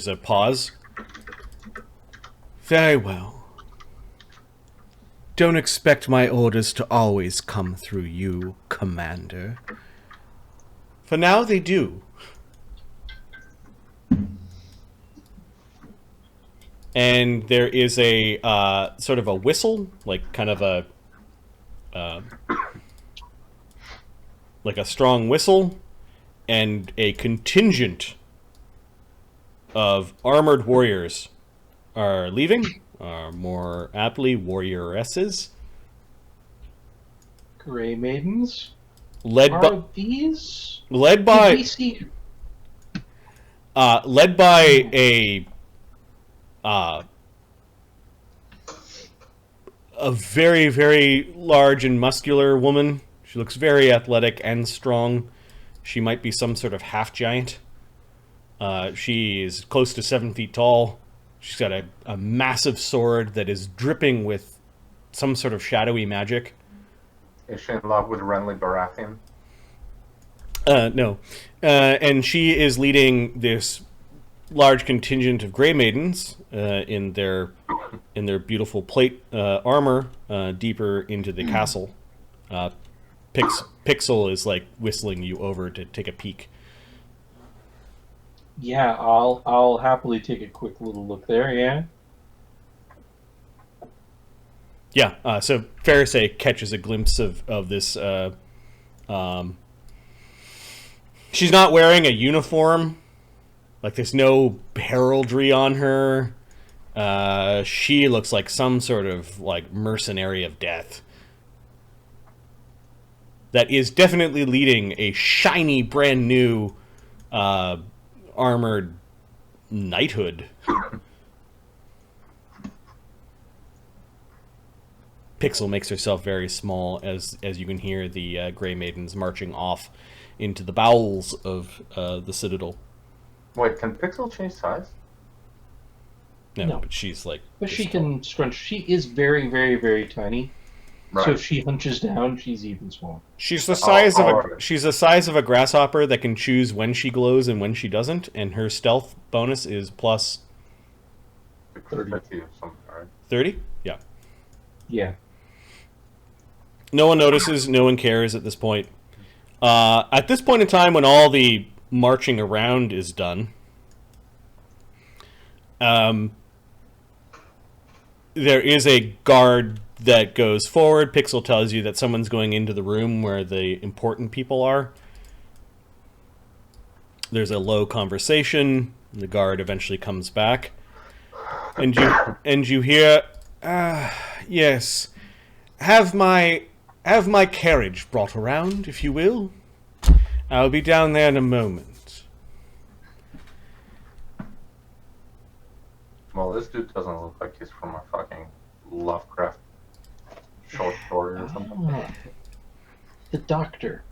a pause. Very well. Don't expect my orders to always come through you, Commander. For now, they do. And there is a sort of a whistle, like kind of a like a strong whistle, and a contingent of armored warriors are leaving, or more aptly, warrioresses. Gray Maidens? Led by these? led by a very, very large and muscular woman. She looks very athletic and strong. She might be some sort of half giant. She is close to 7 feet tall. She's got a massive sword that is dripping with some sort of shadowy magic. Is she in love with Renly Baratheon? No. And she is leading this large contingent of Gray Maidens in their beautiful plate armor deeper into the castle. Pixel is like whistling you over to take a peek. Yeah, I'll happily take a quick little look there. Yeah. Yeah. So Fereosae catches a glimpse of this. She's not wearing a uniform. Like, there's no heraldry on her. She looks like some sort of, like, mercenary of death. That is definitely leading a shiny, brand new, armored knighthood. Pixel makes herself very small as you can hear the Gray Maidens marching off into the bowels of the Citadel. Wait, can Pixel change size? No. But she's like... But she can scrunch. She is very, very, very tiny. Right. So if she hunches down, she's even smaller. She's the size of alright. she's the size of a grasshopper that can choose when she glows and when she doesn't, and her stealth bonus is plus 30 or something, right? 30? Yeah. Yeah. No one notices, no one cares at this point. At this point in time, when all the marching around is done, there is a guard that goes forward. Pixel tells you that someone's going into the room where the important people are. There's a low conversation. The guard eventually comes back. And you hear, yes, have my carriage brought around, if you will. I'll be down there in a moment. Well, this dude doesn't look like he's from a fucking Lovecraft short story or something. The doctor.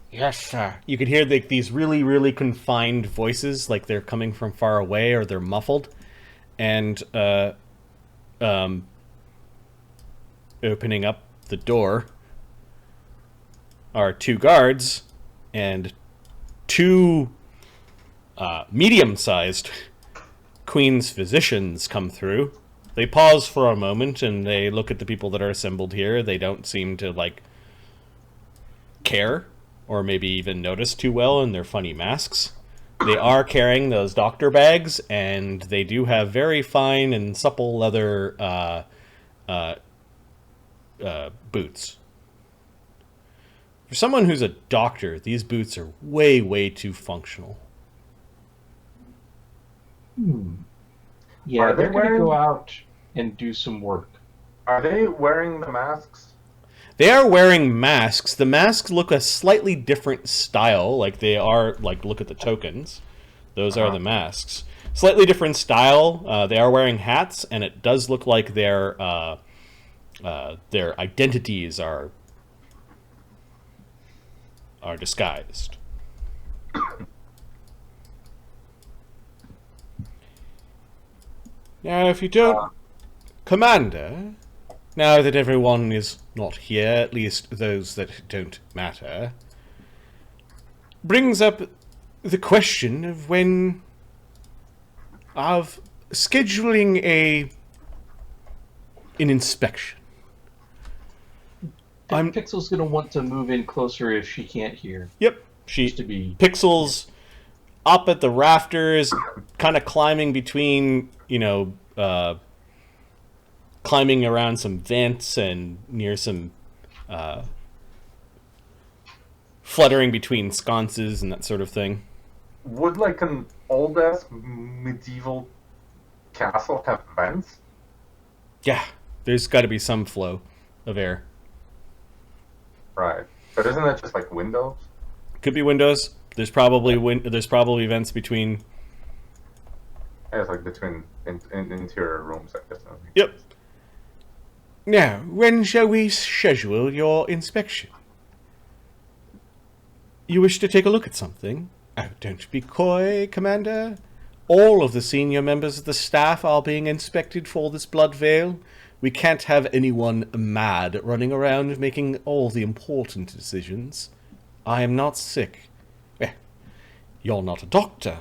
Yes, sir. You could hear these really, really confined voices, like they're coming from far away or they're muffled. And opening up the door are two guards and two medium-sized Queen's physicians come through. They pause for a moment and they look at the people that are assembled here. They don't seem to, like, care or maybe even notice too well in their funny masks. They are carrying those doctor bags, and they do have very fine and supple leather boots. For someone who's a doctor, these boots are way, way too functional. Yeah, Are they they're going to wearing- go out and do some work. Are they wearing the masks? They are wearing masks. The masks look a slightly different style. Like, they are, like, look at the tokens. Those are the masks. Slightly different style. They are wearing hats, and it does look like their identities are disguised. Now, if you don't... Commander, now that everyone is not here, at least those that don't matter, brings up the question of scheduling an inspection. Pixel's going to want to move in closer if she can't hear. Yep, Just to be... Pixel's up at the rafters, kind of climbing between, climbing around some vents and near some fluttering between sconces and that sort of thing. Would, like, an old-ass medieval castle have vents? Yeah, there's got to be some flow of air. Right. But isn't that just, like, windows? Could be windows. There's probably vents between. Yeah, it's like between interior rooms, I guess. Yep. Now, when shall we schedule your inspection? You wish to take a look at something? Oh, don't be coy, Commander. All of the senior members of the staff are being inspected for this blood veil. We can't have anyone mad running around making all the important decisions. I am not sick. Well, you're not a doctor.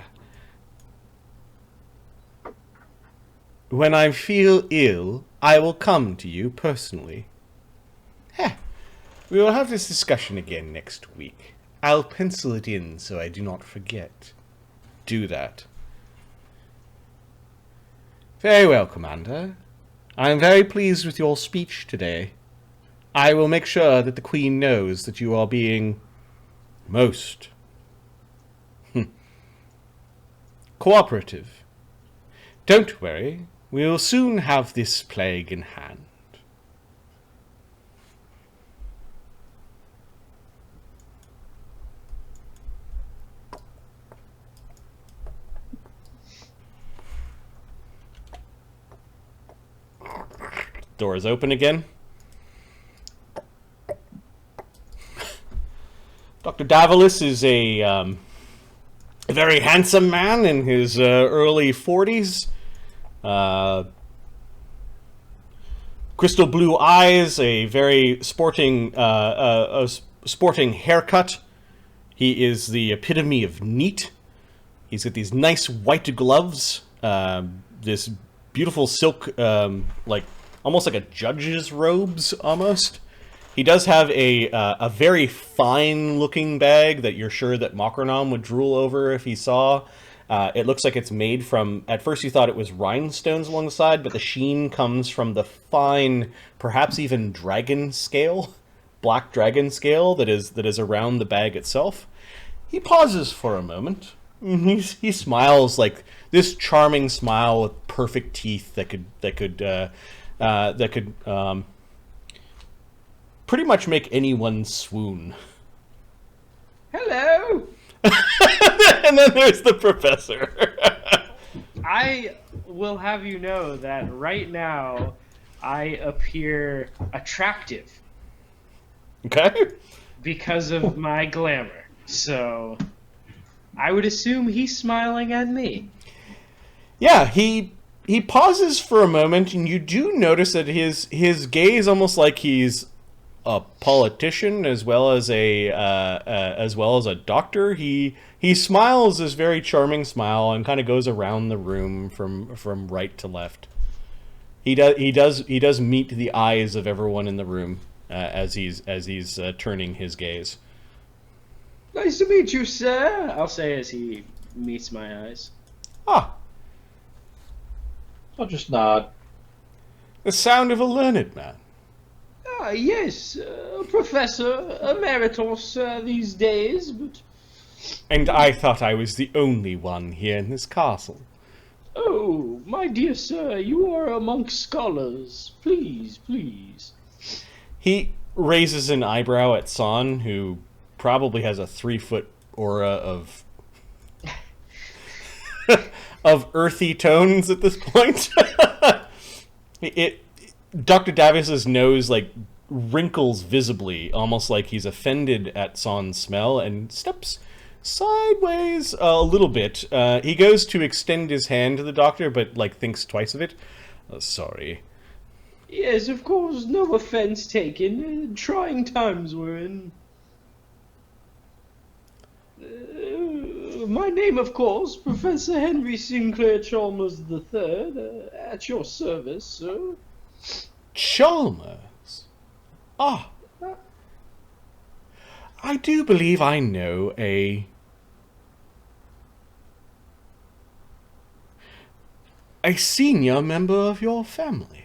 When I feel ill, I will come to you personally. We will have this discussion again next week. I'll pencil it in so I do not forget. Do that. Very well, Commander. I am very pleased with your speech today. I will make sure that the Queen knows that you are being most cooperative. Don't worry. We'll soon have this plague in hand. Doors open again. Dr. Davalis is a very handsome man in his early 40s. Crystal blue eyes, a very sporting sporting haircut. He is the epitome of neat. He's got these nice white gloves, this beautiful silk, like almost like a judge's robes, almost. He does have a very fine-looking bag that you're sure that Mokranam would drool over if he saw. It looks like it's made from... At first you thought it was rhinestones along the side, but the sheen comes from the fine, perhaps even dragon scale, black dragon scale that is around the bag itself. He pauses for a moment. He smiles like this charming smile with perfect teeth that could pretty much make anyone swoon. Hello! And then there's the professor. I will have you know that right now I appear attractive Okay. because of my glamour. So I would assume he's smiling at me. Yeah, he pauses for a moment, and you do notice that his gaze, almost like he's a politician as well as a doctor. He smiles this very charming smile and kind of goes around the room from right to left. He does meet the eyes of everyone in the room as he's turning his gaze. Nice to meet you, sir. I'll say as he meets my eyes. Ah, I'll just nod. the sound of a learned man. Ah, yes, Professor Emeritus these days, but... And I thought I was the only one here in this castle. Oh, my dear sir, you are amongst scholars. Please, please. He raises an eyebrow at San, who probably has a 3-foot aura of of earthy tones at this point. Dr. Davis's nose wrinkles visibly, almost like he's offended at San's smell, and steps sideways a little bit. He goes to extend his hand to the doctor, but thinks twice of it. Sorry. Yes, of course, no offense taken. Trying times we're in. My name, of course, Professor Henry Sinclair Chalmers III, at your service, sir. Chalmers? Ah. I do believe I know a senior member of your family.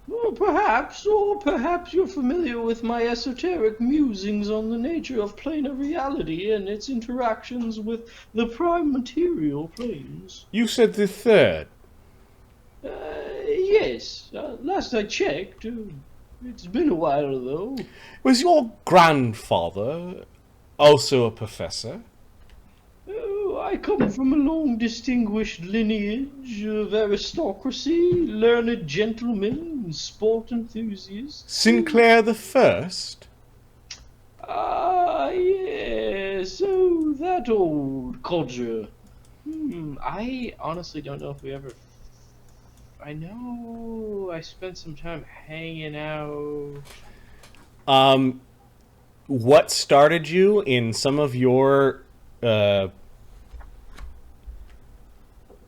Well, perhaps, or perhaps you're familiar with my esoteric musings on the nature of planar reality and its interactions with the prime material planes. You said the third. Yes. Last I checked. It's been a while, though. Was your grandfather also a professor? Oh, I come from a long distinguished lineage of aristocracy, learned gentlemen, and sport enthusiasts. Sinclair the First? Ah, yes. Oh, that old codger. I honestly don't know if we ever... I know I spent some time hanging out. What started you in some of your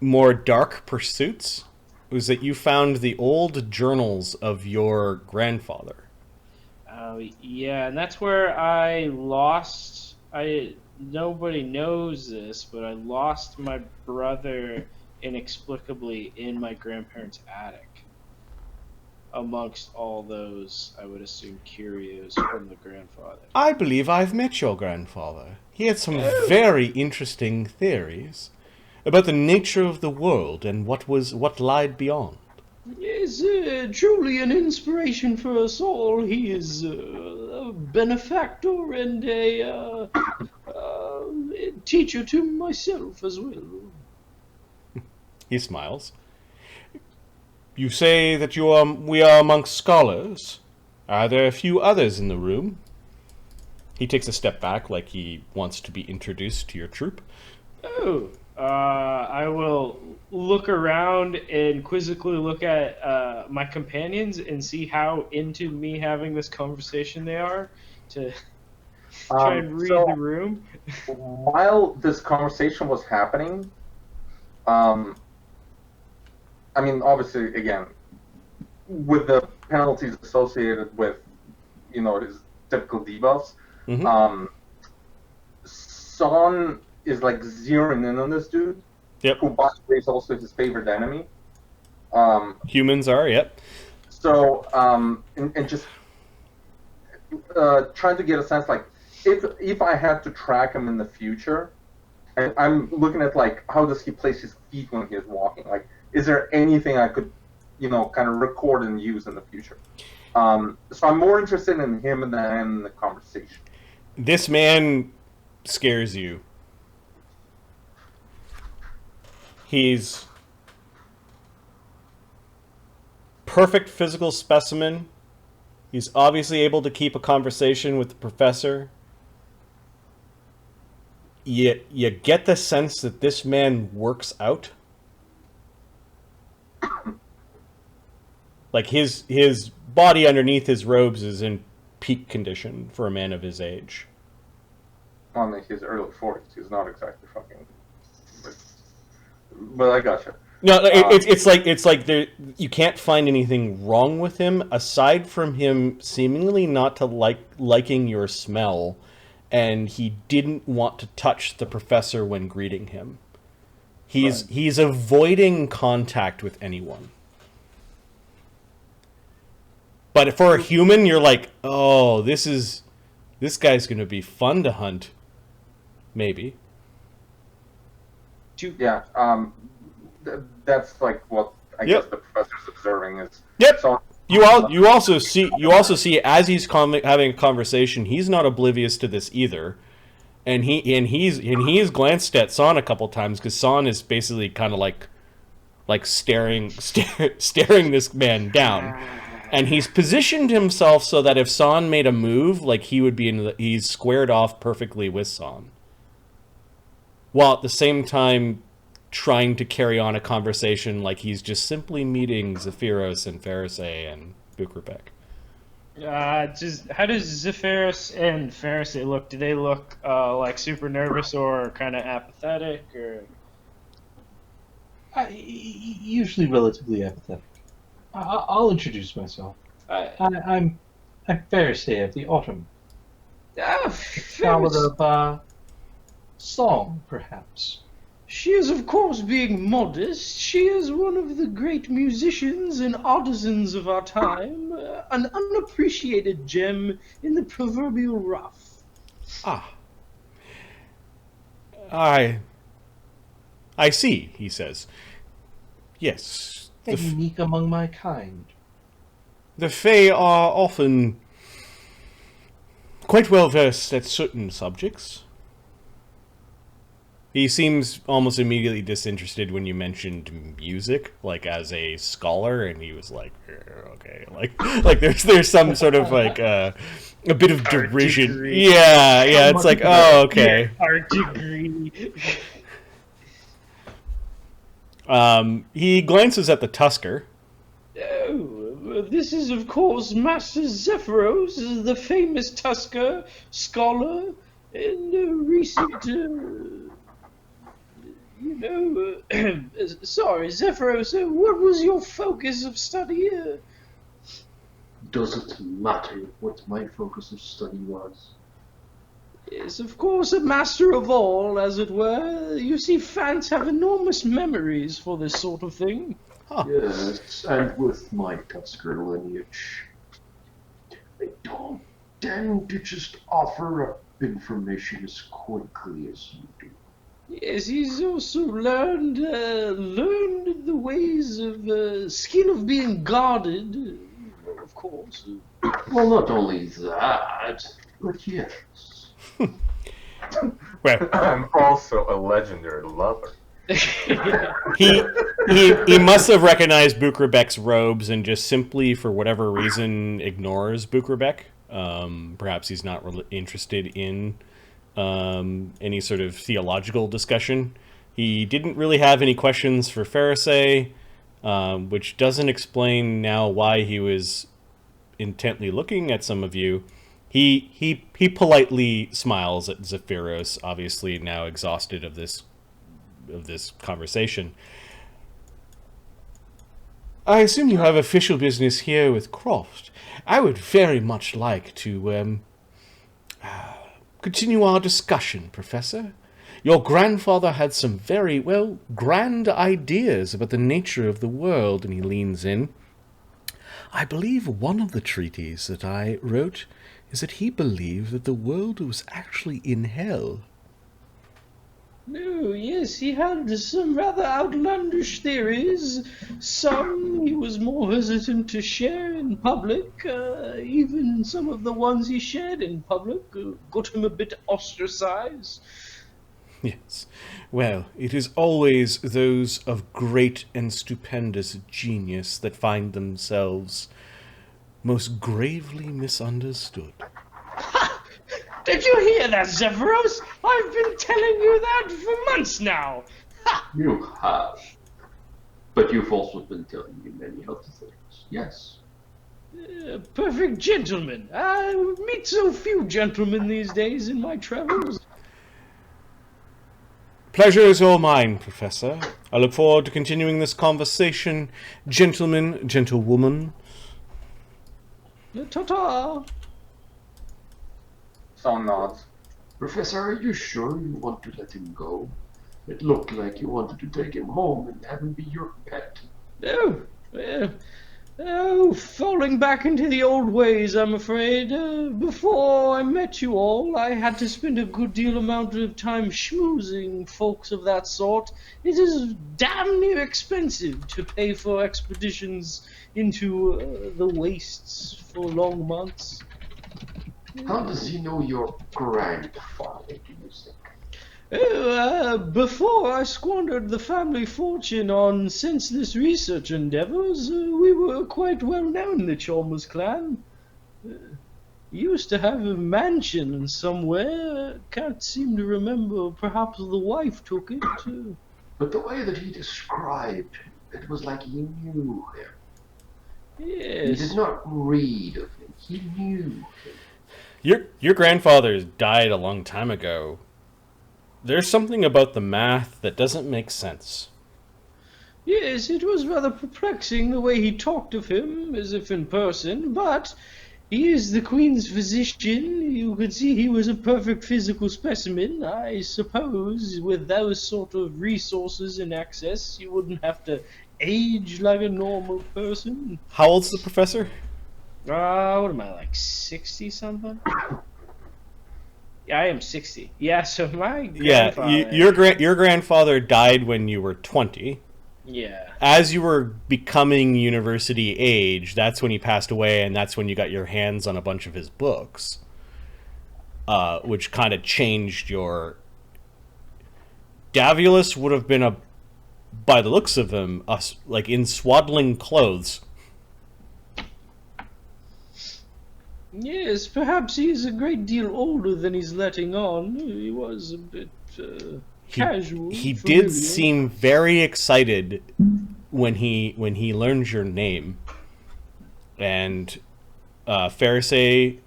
more dark pursuits was that you found the old journals of your grandfather. Oh, yeah, and that's where I lost... Nobody knows this, but I lost my brother inexplicably in my grandparents' attic. Amongst all those, I would assume, curios from the grandfather. I believe I've met your grandfather. He had some very interesting theories. about the nature of the world and what lied beyond. Is truly an inspiration for us all. He is a benefactor and a teacher to myself as well. He smiles. You say that we are amongst scholars. Are there a few others in the room? He takes a step back like he wants to be introduced to your troop. Oh, I will look around and quizzically look at my companions and see how into me having this conversation they are to try and read the room. While this conversation was happening, I mean, obviously, again, with the penalties associated with, his typical debuffs, Son is like zeroing in on this dude. Yep. Who, by the way, is also his favorite enemy. Humans are, yep. So, and just trying to get a sense, like, if I had to track him in the future, and I'm looking at, like, how does he place his feet when he is walking? Like, is there anything I could, kind of record and use in the future? So I'm more interested in him than in the conversation. This man scares you. He's perfect physical specimen. He's obviously able to keep a conversation with the professor. You get the sense that this man works out. Like his body underneath his robes is in peak condition for a man of his age. On his early 40s, he's not exactly fucking. But I gotcha. No, it's like there, you can't find anything wrong with him aside from him seemingly not to liking your smell, and he didn't want to touch the professor when greeting him. He's avoiding contact with anyone. But for a human, you're like, oh, this guy's gonna be fun to hunt. Maybe. Yeah. That's like what I guess the professor's observing is. Yep. So, you also see as he's having a conversation, he's not oblivious to this either, and he's glanced at Son a couple times because Son is basically kind of like staring this man down. And he's positioned himself so that if Son made a move, like he would be he's squared off perfectly with Son. While at the same time trying to carry on a conversation like he's just simply meeting Zephyros and Fereosae and Buchrabech. Just how does Zephyros and Fereosae look? Do they look like super nervous or kind of apathetic, or? Usually relatively apathetic. I'll introduce myself. I'm Fereosae of the Autumn. Ballad of song, perhaps. She is, of course, being modest. She is one of the great musicians and artisans of our time, an unappreciated gem in the proverbial rough. I see, he says. Yes. And unique among my kind. The Fae are often quite well versed at certain subjects. He seems almost immediately disinterested when you mentioned music, like as a scholar, and he was like, okay, like there's some sort of like a bit of derision. Yeah, it's like, oh, okay. Art degree. He glances at the Tusker. Oh, this is, of course, Master Zephyros, the famous Tusker scholar, and recent, sorry, Zephyros, what was your focus of study? Does it matter what my focus of study was? Is, of course, a master of all, as it were. You see, fans have enormous memories for this sort of thing. Huh. Yes, and with my Tusker lineage, I don't tend to just offer up information as quickly as you do. Yes, he's also learned the ways of skill of being guarded, of course. Well, not only that, but yes. Well, I'm also a legendary lover. he must have recognized Buchrabech's robes and just simply, for whatever reason, ignores Buchrabech. Perhaps he's not really interested in any sort of theological discussion. He didn't really have any questions for Fereosae, which doesn't explain now why he was intently looking at some of you. He politely smiles at Zephyros, obviously now exhausted of this conversation. I assume you have official business here with Kroft. I would very much like to continue our discussion, Professor. Your grandfather had some very, well, grand ideas about the nature of the world, and he leans in. I believe one of the treaties that I wrote is that he believed that the world was actually in hell. No, yes, he had some rather outlandish theories. Some he was more hesitant to share in public. Even some of the ones he shared in public got him a bit ostracized. Yes. Well, it is always those of great and stupendous genius that find themselves most gravely misunderstood. Did you hear that, Zephyros? I've been telling you that for months now. You have. But you've also been telling me many other things. Yes. Perfect gentleman. I meet so few gentlemen these days in my travels. Pleasure is all mine, Professor. I look forward to continuing this conversation. Gentlemen, gentlewoman. Ta-ta. Son nods. Professor, are you sure you want to let him go? It looked like you wanted to take him home and have him be your pet. Falling back into the old ways, I'm afraid. Before I met you all, I had to spend a good deal amount of time schmoozing folks of that sort. It is damn near expensive to pay for expeditions into the wastes for long months. How does he know your grandfather, do you think? Before I squandered the family fortune on senseless research endeavors, we were quite well known, the Chalmers clan. Used to have a mansion somewhere. Can't seem to remember. Perhaps the wife took it. But the way that he described him, it was like he knew him. Yes. He did not read of him. He knew him. Your grandfather died a long time ago. There's something about the math that doesn't make sense. Yes, it was rather perplexing the way he talked of him, as if in person, but he is the Queen's physician. You could see he was a perfect physical specimen. I suppose with those sort of resources and access, you wouldn't have to age like a normal person. How old's the professor? What am I, like 60-something? Yeah, I am 60. Yeah, so my grandfather... Yeah, your grandfather died when you were 20. Yeah. As you were becoming university age, that's when he passed away, and that's when you got your hands on a bunch of his books, which kind of changed your... Davulus would have been, by the looks of him, like in swaddling clothes. Yes, perhaps he is a great deal older than he's letting on. He was a bit casual. He familiar. did seem very excited when he learned your name. And Fereosae,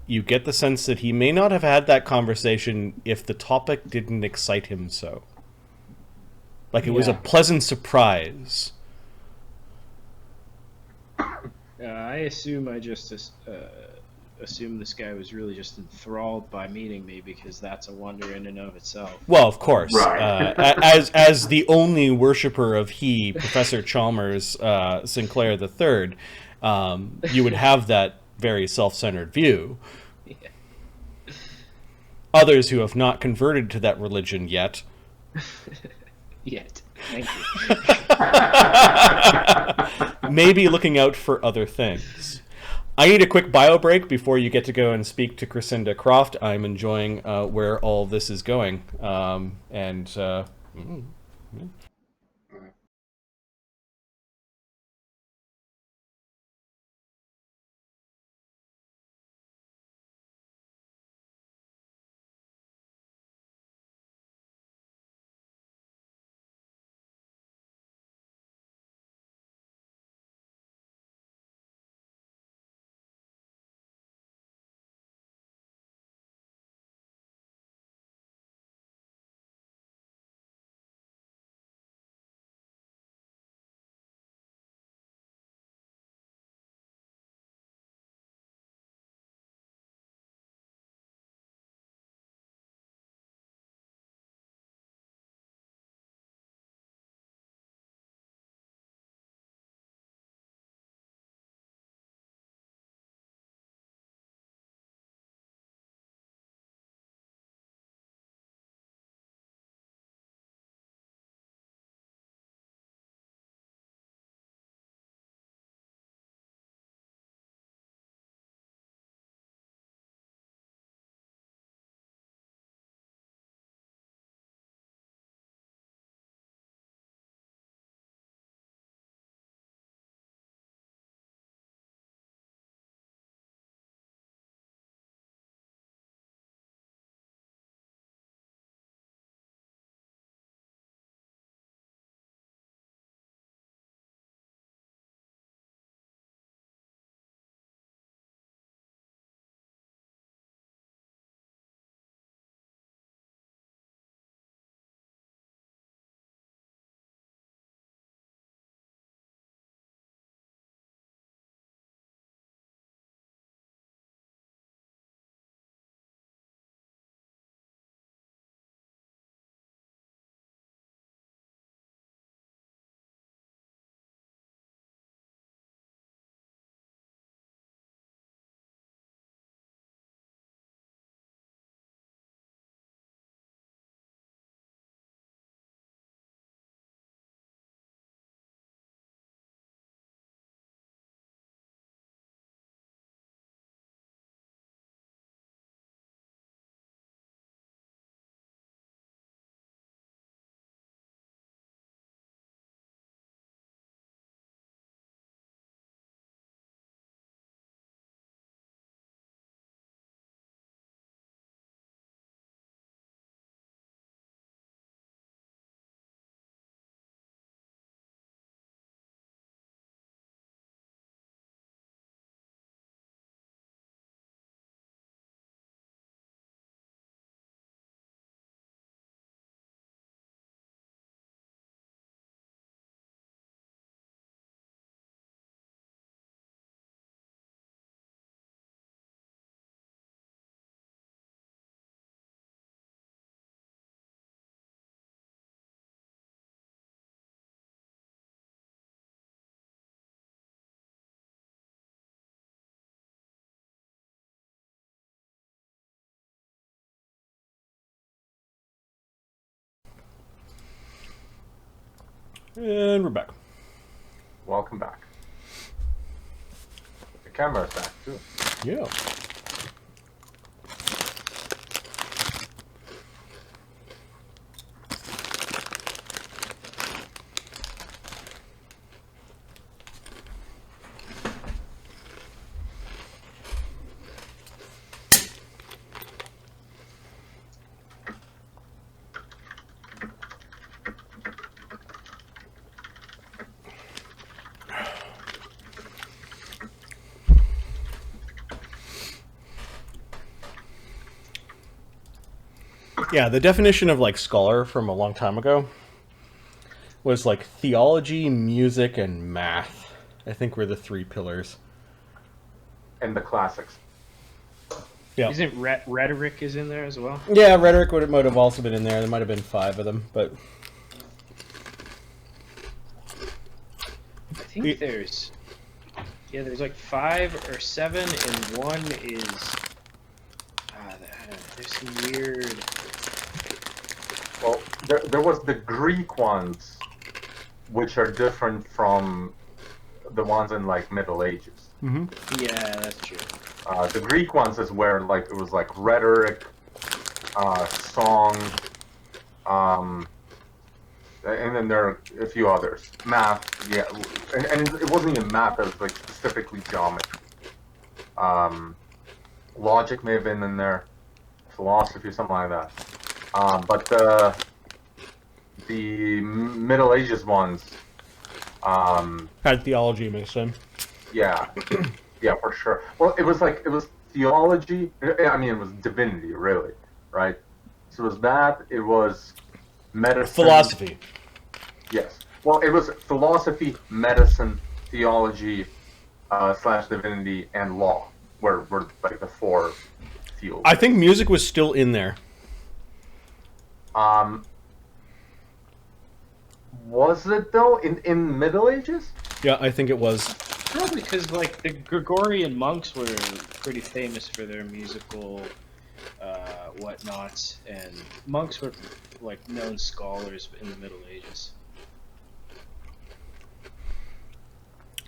you get the sense that he may not have had that conversation if the topic didn't excite him so. Like it was a pleasant surprise. I assume I just assume this guy was really just enthralled by meeting me, because that's a wonder in and of itself. Well, of course. Right. As the only worshipper of he, Professor Chalmers Sinclair III, you would have that very self-centered view. Yeah. Others who have not converted to that religion yet Yet. Thank you. Maybe looking out for other things. I need a quick bio break before you get to go and speak to Cressinda Kroft. I'm enjoying where all this is going. And we're back. Welcome back. The camera's back too. Yeah. Yeah, the definition of like scholar from a long time ago was like theology, music, and math. I think were the three pillars. And the classics. Yeah. Isn't rhetoric is in there as well? Yeah, rhetoric might have also been in there. There might have been 5 of them, but I think there's like 5 or 7, and one is there's some weird. Well, there was the Greek ones, which are different from the ones in like Middle Ages. Yeah, that's true. The Greek ones is where like it was like rhetoric, song, and then there are a few others. Math, yeah, and it wasn't even math. It was like specifically geometry. Logic may have been in there, philosophy, something like that. But the Middle Ages ones, Had theology mixed in. yeah, yeah, for sure. Well, it was theology. I mean, it was divinity, really, right? So it was that. It was medicine. Philosophy. Yes. Well, it was philosophy, medicine, theology, / divinity, and law. Were like the 4 fields. I think music was still in there. Was it though in Middle Ages? Yeah, I think it was. Probably because like the Gregorian monks were pretty famous for their musical whatnots, and monks were like known scholars in the Middle Ages.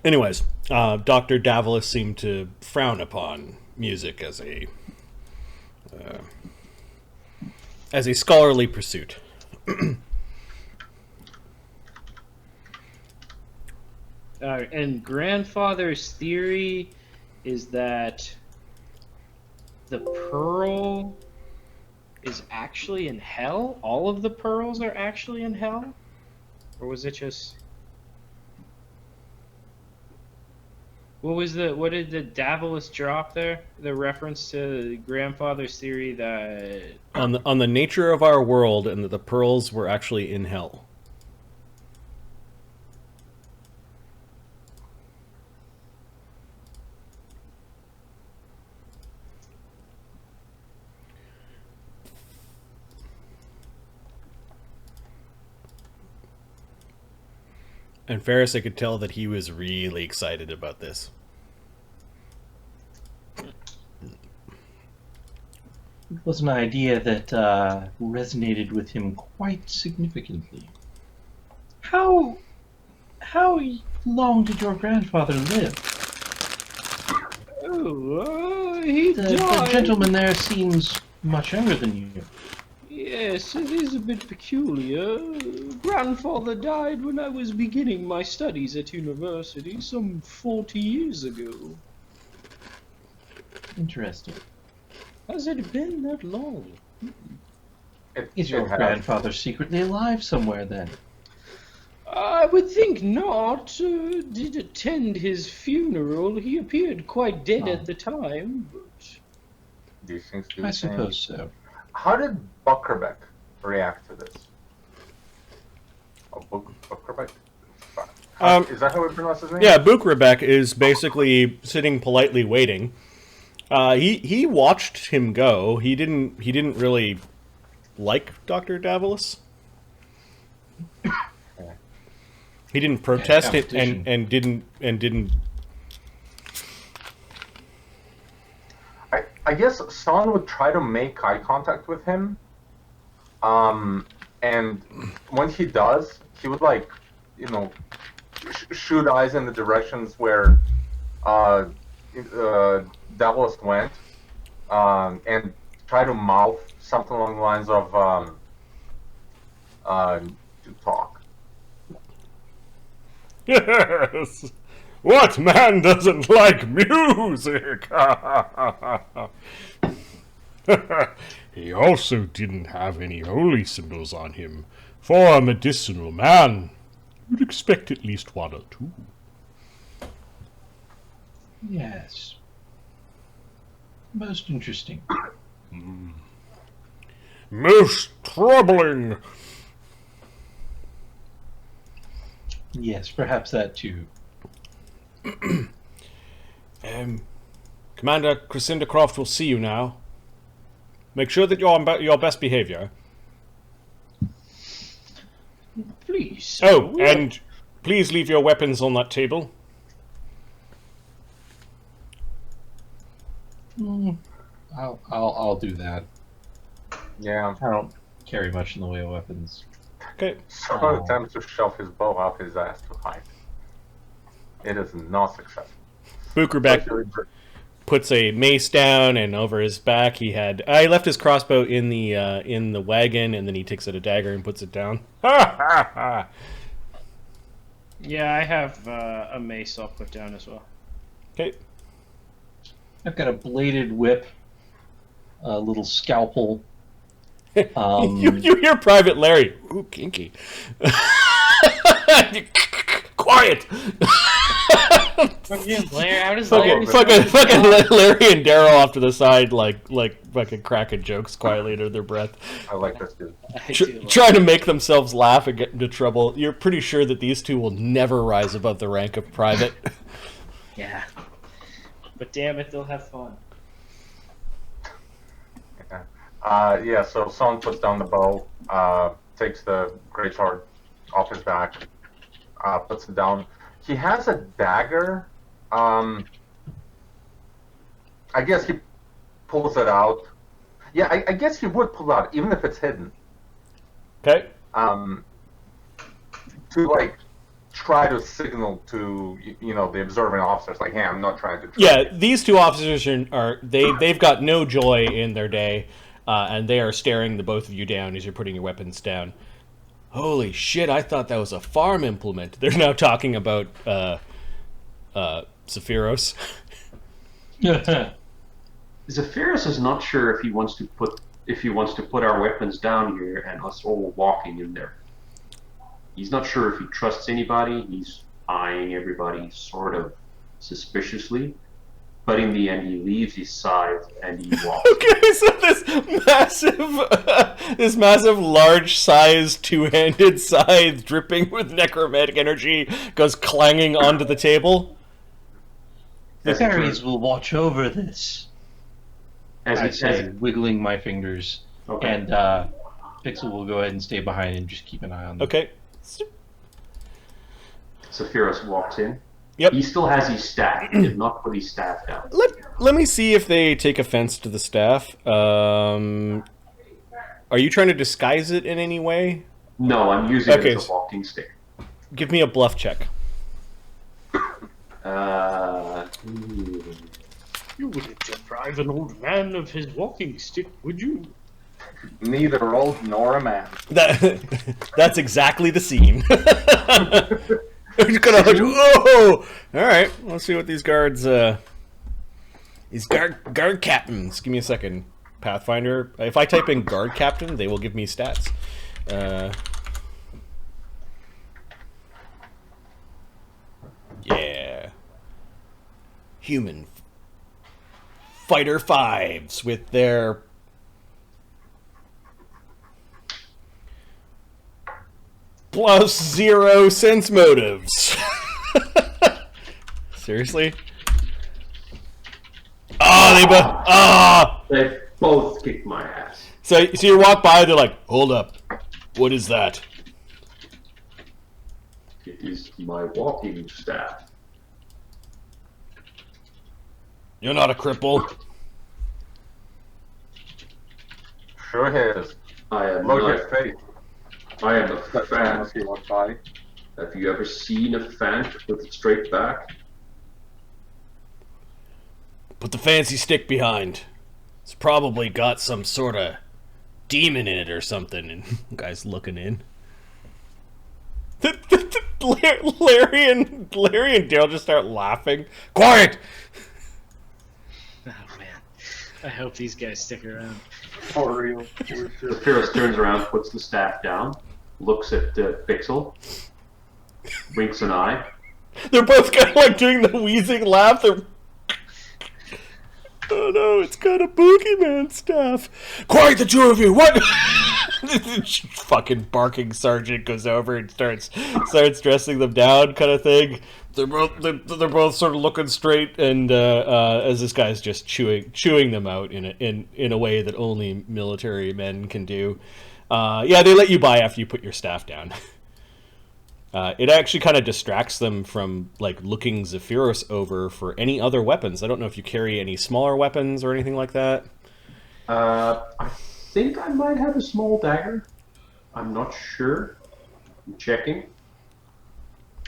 Anyways, Dr. Davalos seemed to frown upon music as a scholarly pursuit. And grandfather's theory is that the pearl is actually in hell? All of the pearls are actually in hell? Or was it just... What did the Davalos drop there? The reference to grandfather's theory that... On the nature of our world, and that the pearls were actually in hell. And Fereosae could tell that he was really excited about this. It was an idea that resonated with him quite significantly. How long did your grandfather live? Oh, he The died. gentleman there seems much younger than you. Yes, it is a bit peculiar. Grandfather died when I was beginning my studies at university some 40 years ago. Interesting. Has it been that long? Is your grandfather secretly alive somewhere then? I would think not. Did attend his funeral. He appeared quite dead at the time, but... These things do I change. suppose so. How did Buchrabech react to this? Oh, Buchrabech? Is that how we pronounce his name? Yeah, Buchrabech is basically sitting politely waiting. He watched him go. He didn't really like Dr. Davalos. He didn't protest it and didn't. I guess Son would try to make eye contact with him, and when he does, he would like, shoot eyes in the directions where Davalos went, and try to mouth something along the lines of to talk. Yes. What man doesn't like music? He also didn't have any holy symbols on him. For a medicinal man, you'd expect at least 1 or 2. Yes. Most interesting. Most troubling. Yes, perhaps that too. Commander Cressinda Kroft will see you now. Make sure that you're on your best behavior. Please. Oh, and please leave your weapons on that table. I'll do that. Yeah. carry much in the way of weapons. Okay. Someone attempts to shove his bow up his ass to hide. It is not successful. Buchrabech puts a mace down, and over his back he left his crossbow in the wagon, and then he takes out a dagger and puts it down. Ha ha ha! Yeah, I have a mace I'll put down as well. Okay. I've got a bladed whip, a little scalpel. You hear Private Larry. Ooh, kinky. Quiet! Larry, how does fucking Larry and Daryl off to the side, like fucking cracking jokes quietly under their breath. I like this dude. Trying to make themselves laugh and get into trouble. You're pretty sure that these two will never rise above the rank of private. Yeah. But damn it, they'll have fun. Yeah, so someone puts down the bow, takes the greatsword off his back, puts it down. He has a dagger. I guess he pulls it out. Yeah, I guess he would pull it out, even if it's hidden. Okay. To, like, try to signal to, the observing officers, like, hey, I'm not trying to... Yeah, these two officers they've got no joy in their day, and they are staring the both of you down as you're putting your weapons down. Holy shit, I thought that was a farm implement. They're now talking about Sephiros. Zephyros is not sure if he wants to put our weapons down here and us all walking in there. He's not sure if he trusts anybody. He's eyeing everybody sort of suspiciously. But in the end, he leaves his side and he walks. Okay, so this massive, large-sized, two-handed scythe dripping with necromantic energy goes clanging onto the table. The fairies will watch over this. I say, wiggling my fingers. Okay. And Pixel will go ahead and stay behind and just keep an eye on them. Okay. Sephiros walks in. Yep. He still has his staff. He did not put his staff down. Let me see if they take offense to the staff. Are you trying to disguise it in any way? No, I'm using it as a walking stick. Give me a bluff check. You wouldn't deprive an old man of his walking stick, would you? Neither old nor a man. That's exactly the scene. Oh! Alright, let's see what these guards, these guard captains. Give me a second. Pathfinder. If I type in guard captain, they will give me stats. Yeah. Human fighter fives with their +0 sense motives. Seriously? They both kicked my ass. So you walk by, they're like, hold up. What is that? It is my walking staff. You're not a cripple. Sure is. I am Look not. at face. I am a fan. He walked by. Have you ever seen a fan with a straight back? Put the fancy stick behind. It's probably got some sort of demon in it or something. And the guy's looking in. Larry and Daryl just start laughing. Quiet! Oh man, I hope these guys stick around. For real. Sephiros turns around, puts the staff down, looks at Pixel, winks an eye. They're both kind of like doing the wheezing laugh. They're... Oh no, it's got a boogeyman staff. Quiet, the two of you! What? Fucking barking sergeant goes over and starts dressing them down, kind of thing. They're both sort of looking straight, and as this guy's just chewing them out in a way that only military men can do. Yeah, they let you by after you put your staff down. It actually kind of distracts them from like looking Zephyros over for any other weapons. I don't know if you carry any smaller weapons or anything like that. I think I might have a small dagger. I'm not sure. I'm checking.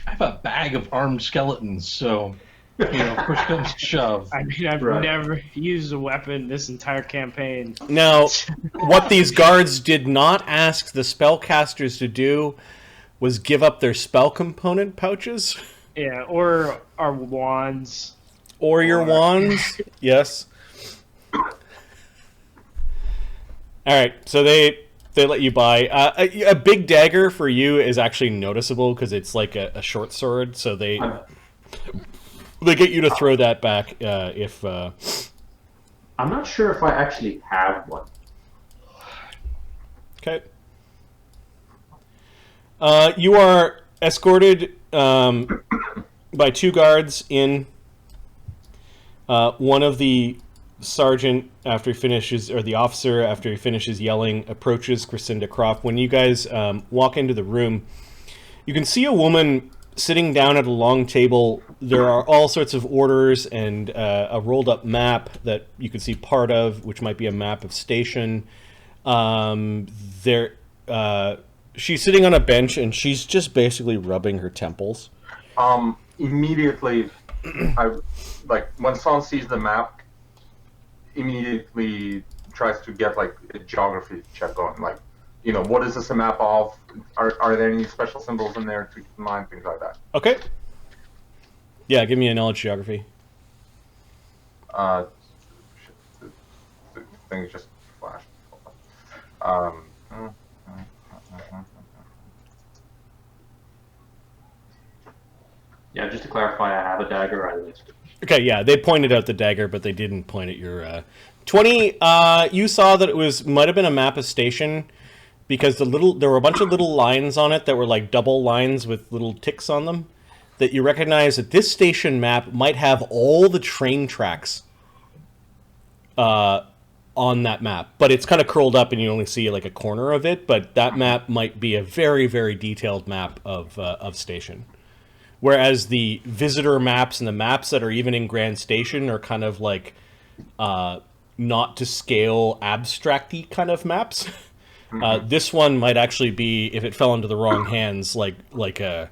I have a bag of armed skeletons, so, push comes to shove. I mean, I've Right. never used a weapon this entire campaign. Now, what these guards did not ask the spellcasters to do was give up their spell component pouches. Yeah, or our wands. Or your wands. Yes. Alright, so they let you buy. A big dagger for you is actually noticeable because it's like a short sword, so they get you to throw that back if... I'm not sure if I actually have one. Okay. You are escorted by 2 guards in. One of the sergeant, after he finishes, or the officer, after he finishes yelling, approaches Cressinda Kroft. When you guys walk into the room, you can see a woman sitting down at a long table. There are all sorts of orders and a rolled-up map that you can see part of, which might be a map of station. She's sitting on a bench, and she's just basically rubbing her temples. Immediately, when someone sees the map, immediately tries to get like a geography check on, what is this a map of? Are there any special symbols in there to keep in mind, things like that. Okay. Yeah, give me a knowledge geography. The thing just flashed. Yeah, just to clarify, I have a dagger. I listed. Okay, yeah, they pointed out the dagger, but they didn't point at your 20. You saw that it might have been a map of station because there were a bunch of little lines on it that were like double lines with little ticks on them. That you recognize that this station map might have all the train tracks on that map, but it's kind of curled up and you only see like a corner of it. But that map might be a very, very detailed map of station. Whereas the visitor maps and the maps that are even in Grand Station are kind of like not to scale, abstract-y kind of maps. This one might actually be, if it fell into the wrong hands, like an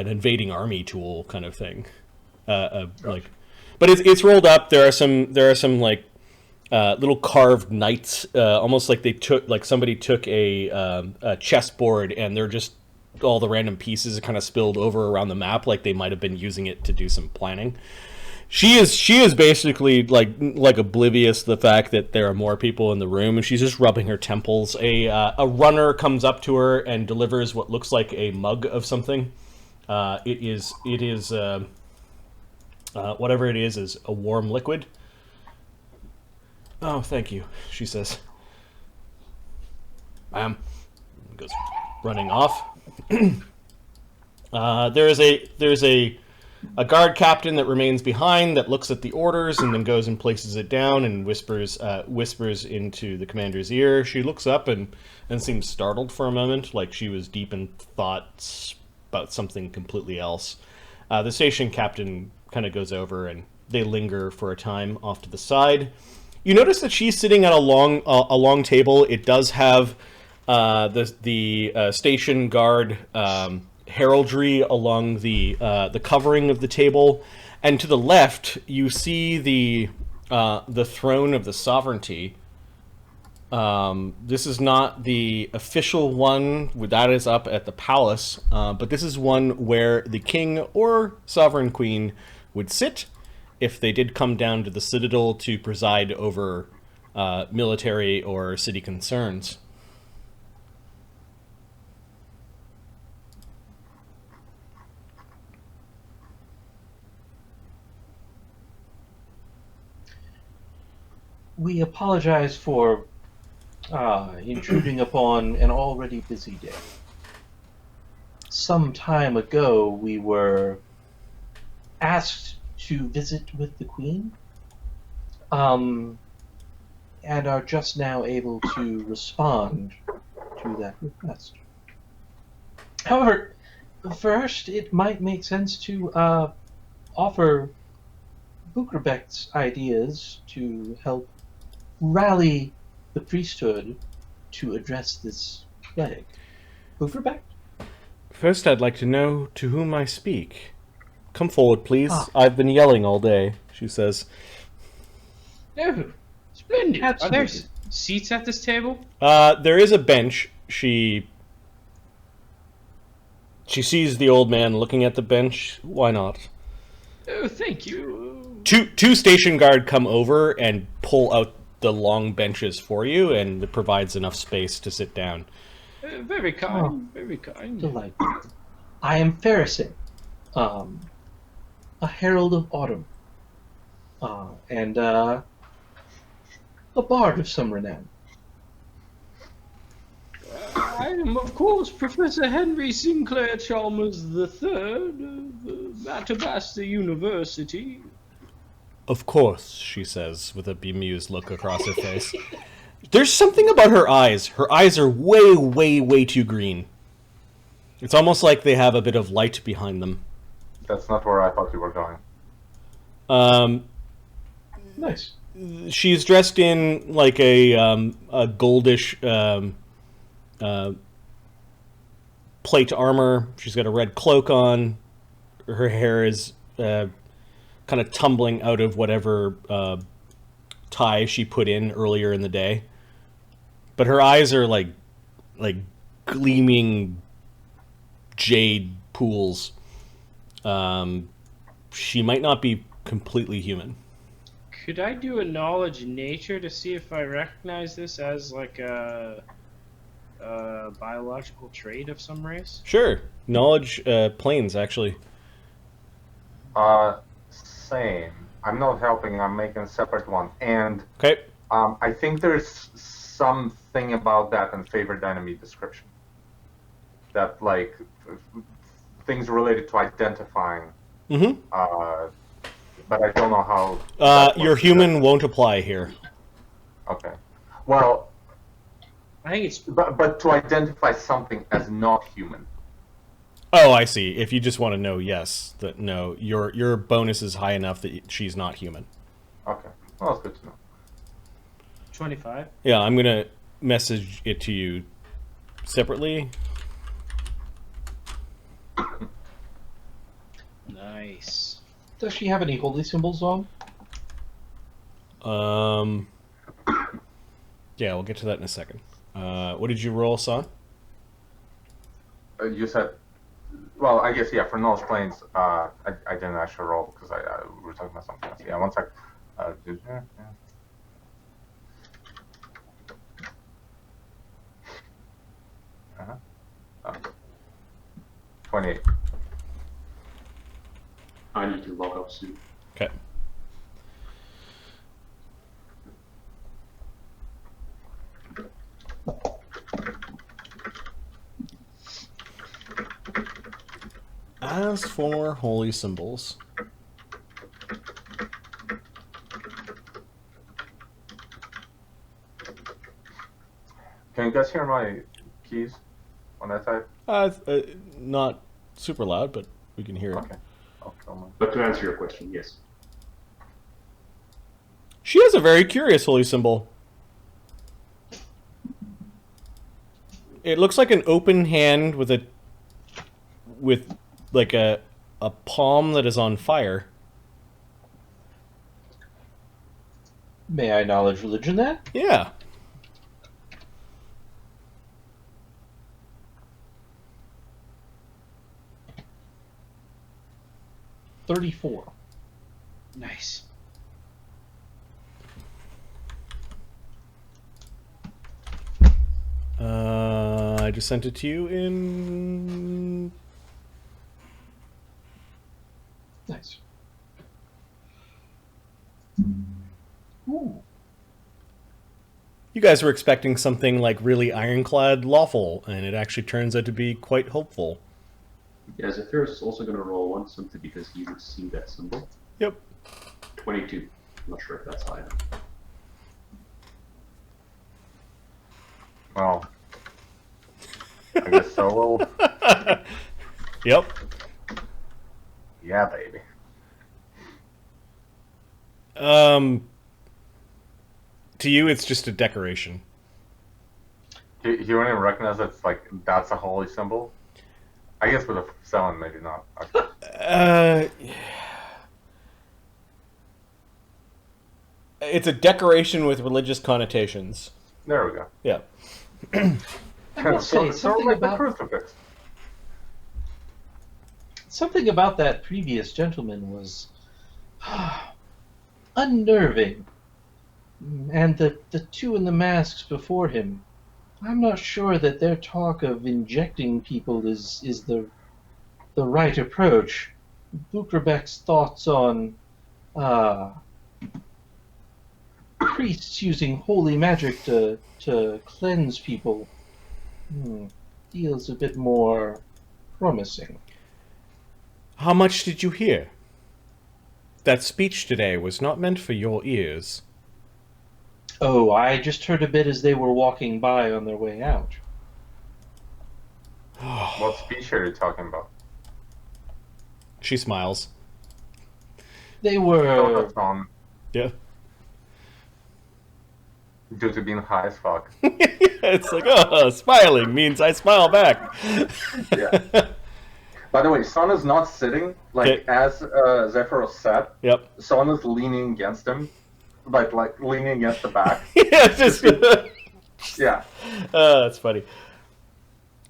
invading army tool kind of thing. But it's rolled up. There are some like little carved knights, almost like somebody took a chessboard and they're just all the random pieces kind of spilled over around the map, like they might have been using it to do some planning. She is basically like oblivious to the fact that there are more people in the room, and she's just rubbing her temples. A runner comes up to her and delivers what looks like a mug of something. It is whatever it is a warm liquid. Oh, thank you, she says. Goes running off. There's a guard captain that remains behind that looks at the orders and then goes and places it down and whispers into the commander's ear. She looks up and seems startled for a moment, like she was deep in thoughts about something completely else. The station captain kind of goes over and they linger for a time off to the side. You notice that she's sitting at a long table. It does have the station guard heraldry along the covering of the table, and to the left you see the throne of the sovereignty. This is not the official one that is up at the palace, but this is one where the king or sovereign queen would sit if they did come down to the citadel to preside over military or city concerns. We apologize for intruding upon an already busy day. Some time ago, we were asked to visit with the Queen, and are just now able to respond to that request. However, first, it might make sense to offer Buchrabech's ideas to help rally the priesthood to address this plague? Buchrabech? First, I'd like to know to whom I speak. Come forward, please. Ah. I've been yelling all day, she says. Oh, splendid. Are there Absolutely. seats at this table? There is a bench. She sees the old man looking at the bench. Why not? Oh, thank you. Two station guard come over and pull out the long benches for you, and it provides enough space to sit down. Very kind, very kind. Delightful. I am Fereosae, a herald of autumn, and a bard of some renown. I am, of course, Professor Henry Sinclair Chalmers III of Athabasca University. Of course, she says, with a bemused look across her face. There's something about her eyes. Her eyes are way, way, way too green. It's almost like they have a bit of light behind them. That's not where I thought you were going. Nice. She's dressed in like a goldish plate armor. She's got a red cloak on. Her hair is kind of tumbling out of whatever tie she put in earlier in the day. But her eyes are like gleaming jade pools. She might not be completely human. Could I do a knowledge nature to see if I recognize this as like a biological trait of some race? Sure. Knowledge planes, actually. Same. I'm not helping. I'm making a separate one. And Okay. I think there's something about that in favored enemy description. That, like, things related to identifying. Mm-hmm. But I don't know how. Your human won't apply here. Okay. Well, I think it's but to identify something as not human. Oh, I see. If you just want to know, yes, that no, your bonus is high enough that she's not human. Okay. Well, that's good to know. 25. Yeah, I'm gonna message it to you separately. Nice. Does she have any holy symbols on? Yeah, we'll get to that in a second. What did you roll, son? You said, well, I guess, yeah, for knowledge planes, I didn't actually roll because we were talking about something else. Yeah, one sec. Yeah. Uh-huh. 28. I need to log off soon. Okay. As for holy symbols, Can you guys hear my keys on that side? not super loud, but we can hear it. Okay. I'll kill mine. But to answer your question, yes. She has a very curious holy symbol. It looks like an open hand with like a palm that is on fire. May I knowledge religion that? Yeah. $34. Nice. I just sent it to you in... Nice. Ooh. You guys were expecting something like really ironclad lawful, and it actually turns out to be quite hopeful. Yeah, Zephyros is also going to roll one simply because he would see that symbol. Yep. 22. I'm not sure if that's high enough. Well, I guess so. Well, Yep. yeah, baby. To you, it's just a decoration. You don't even recognize that's a holy symbol? I guess with a 7, maybe not. Okay. It's a decoration with religious connotations. There we go. Yeah. I will say something like the about crucifix. something about that previous gentleman was unnerving, and the two in the masks before him. I'm not sure that their talk of injecting people is the right approach. Buchrabech's thoughts on priests using holy magic to cleanse people feels a bit more promising. How much did you hear? That speech today was not meant for your ears. Oh, I just heard a bit as they were walking by on their way out. What speech are you talking about? She smiles. They Oh, were... that's on. Yeah. Due to being high as fuck. It's like, oh, smiling means I smile back. Yeah. By the way, Son is not sitting, as Zephyros said. Yep. Son is leaning against him. Like leaning against the back. Yeah, just... Yeah. That's funny.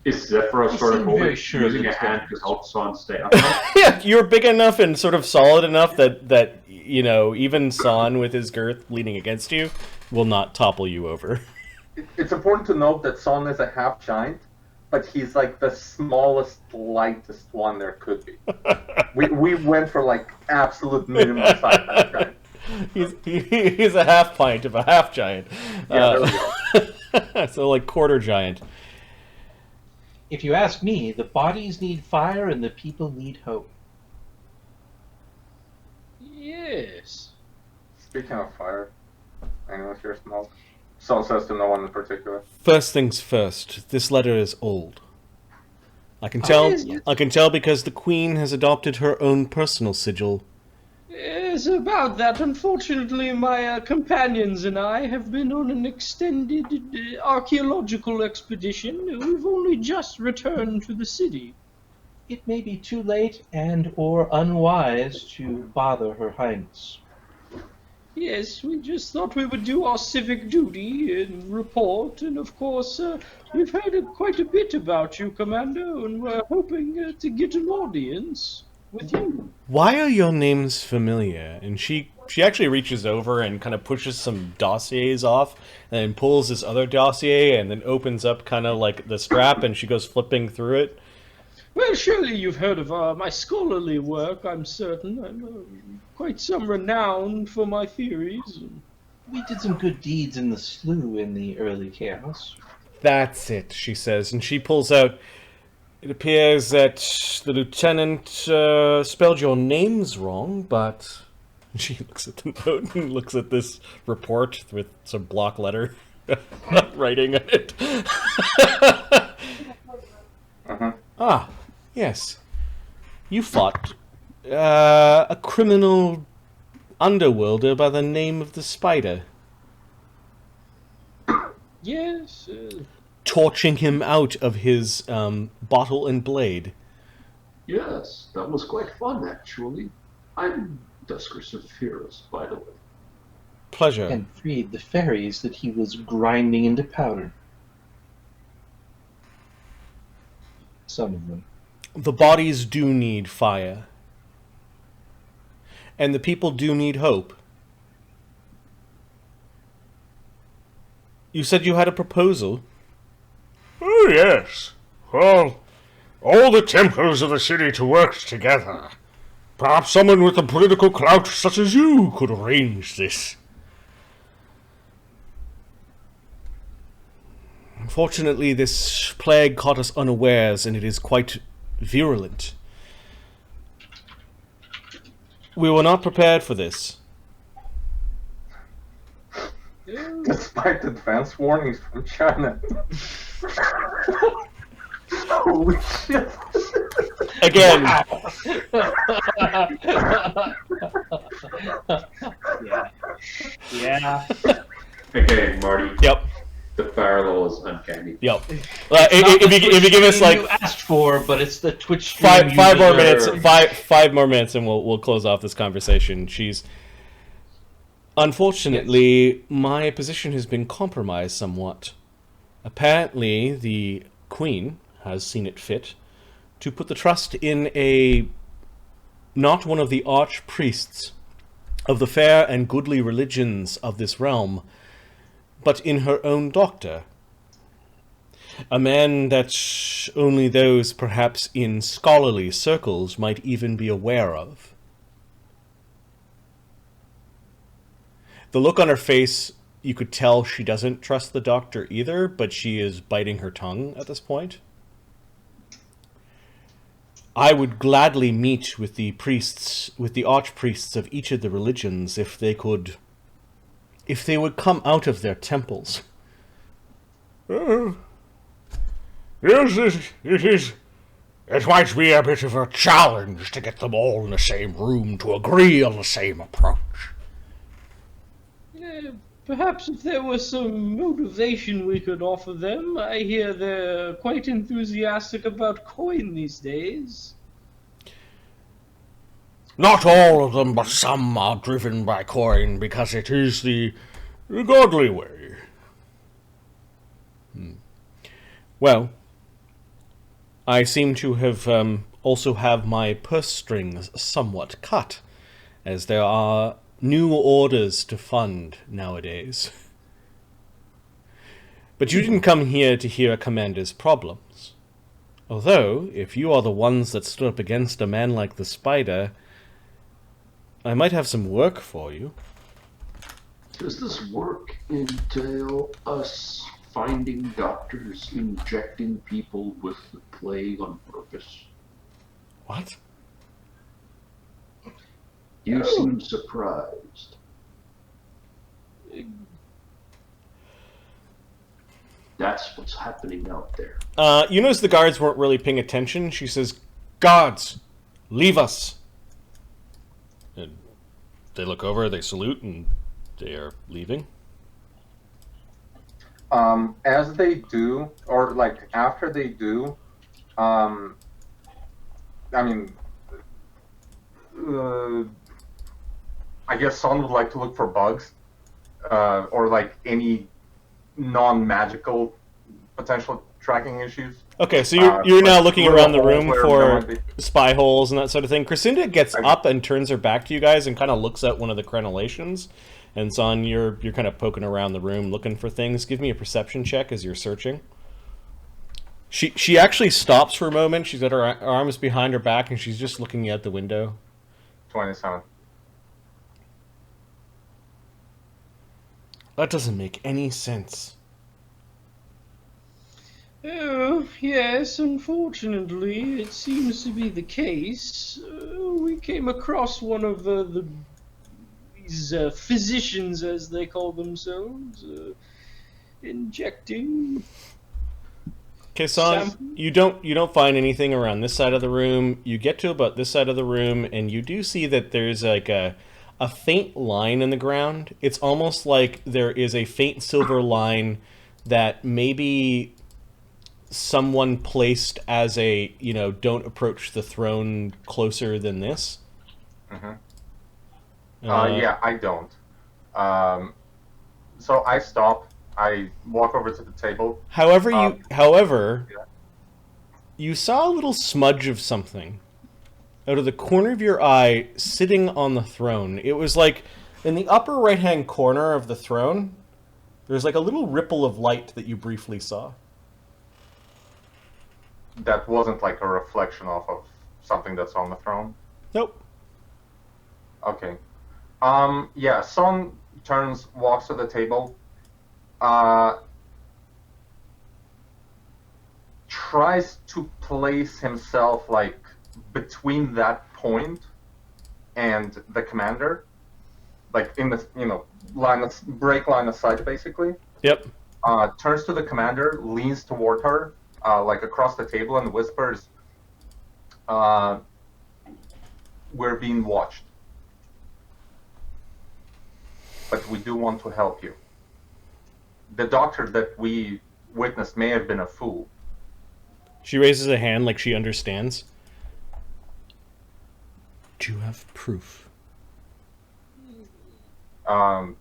Is Zephyros sort of seemed very holding, sure using that a it's hand going to to- help Son stay upright? Yeah, you're big enough and sort of solid enough that even Son with his girth leaning against you will not topple you over. It's important to note that Son is a half giant, but he's like the smallest, lightest one there could be. we went for absolute minimum size half giant. He's a half pint of a half giant. Yeah, there we go. So quarter giant. If you ask me, the bodies need fire and the people need hope. Yes. Speaking of fire, anyone hear smoke? Son says to no one in particular. First things first. This letter is old. I can tell. I can tell because the Queen has adopted her own personal sigil. Yes, about that. Unfortunately, my companions and I have been on an extended archaeological expedition. We've only just returned to the city. It may be too late and or unwise to bother Her Highness. Yes, we just thought we would do our civic duty and report, and of course, we've heard quite a bit about you, Commander, and we're hoping to get an audience with you. Why are your names familiar? And she actually reaches over and kind of pushes some dossiers off, and then pulls this other dossier, and then opens up kind of the strap, and she goes flipping through it. Well, surely you've heard of my scholarly work, I'm certain. I'm quite some renown for my theories. We did some good deeds in the slough in the early chaos. That's it, she says, and she pulls out. It appears that the lieutenant spelled your names wrong, but she looks at the note and looks at this report with some block letter writing on it. Uh-huh. Ah, yes. You fought a criminal underworlder by the name of the Spider, Yes, torching him out of his bottle and blade. Yes, that was quite fun, actually. I'm Dusker Sephiros, by the way. Pleasure. And freed the fairies that he was grinding into powder. Some of them. The bodies do need fire. And the people do need hope. You said you had a proposal? Oh, yes. Well, all the temples of the city to work together. Perhaps someone with a political clout such as you could arrange this. Unfortunately, this plague caught us unawares, and it is quite virulent. We were not prepared for this. Despite advance warnings from China. Holy shit. Again, yeah. Again, Marty. Yep. The parallel is uncanny. Yep. If you give us like you asked for, but it's the Twitch stream five you more minutes, deserve. five more minutes, and we'll close off this conversation. Unfortunately, my position has been compromised somewhat. Apparently, the Queen has seen it fit to put the trust in not one of the archpriests of the fair and goodly religions of this realm, but in her own doctor. A man that only those, perhaps in scholarly circles, might even be aware of. The look on her face, you could tell she doesn't trust the doctor either, but she is biting her tongue at this point. I would gladly meet with the archpriests of each of the religions if they would come out of their temples. Yes, it might be a bit of a challenge to get them all in the same room to agree on the same approach. Perhaps if there was some motivation we could offer them. I hear they're quite enthusiastic about coin these days. Not all of them, but some are driven by coin because it is the godly way. Well, I seem to have also have my purse strings somewhat cut, as there are new orders to fund nowadays. But you didn't come here to hear a commander's problems. Although, if you are the ones that stood up against a man like the Spider, I might have some work for you. Does this work entail us finding doctors injecting people with the plague on purpose? What? You seem surprised. That's what's happening out there. You notice the guards weren't really paying attention. She says, "Guards, leave us." And they look over, they salute, and they are leaving. As they do, or like after they do, I mean, I guess someone would like to look for bugs, or like any non-magical potential tracking issues. Okay, so you're now looking around the room where for there might be- spy holes and that sort of thing. Cressinda gets up and turns her back to you guys and kind of looks at one of the crenellations. And Son, you're kind of poking around the room looking for things. Give me a perception check as you're searching. She actually stops for a moment. She's got her arms behind her back and she's just looking out the window. 27. That doesn't make any sense. Oh, yes, unfortunately, it seems to be the case. We came across one of these physicians, as they call themselves, injecting. Okay, Son, you don't find anything around this side of the room. You get to about this side of the room, and you do see that there's like a faint line in the ground. It's almost like there is a faint silver line that maybe someone placed as a, don't approach the throne closer than this. Yeah, I don't. So I stop. I walk over to the table. However, you saw a little smudge of something out of the corner of your eye sitting on the throne. It was like in the upper right-hand corner of the throne, there's like a little ripple of light that you briefly saw. That wasn't like a reflection off of something that's on the throne? Nope. Okay. Yeah, Son turns, walks to the table, tries to place himself like between that point and the commander, like in the line of sight basically. Yep. Turns to the commander, leans toward her, like across the table, and whispers, "We're being watched, but we do want to help you." the doctor that we witnessed may have been a fool. She raises a hand like she understands. Do you have proof? I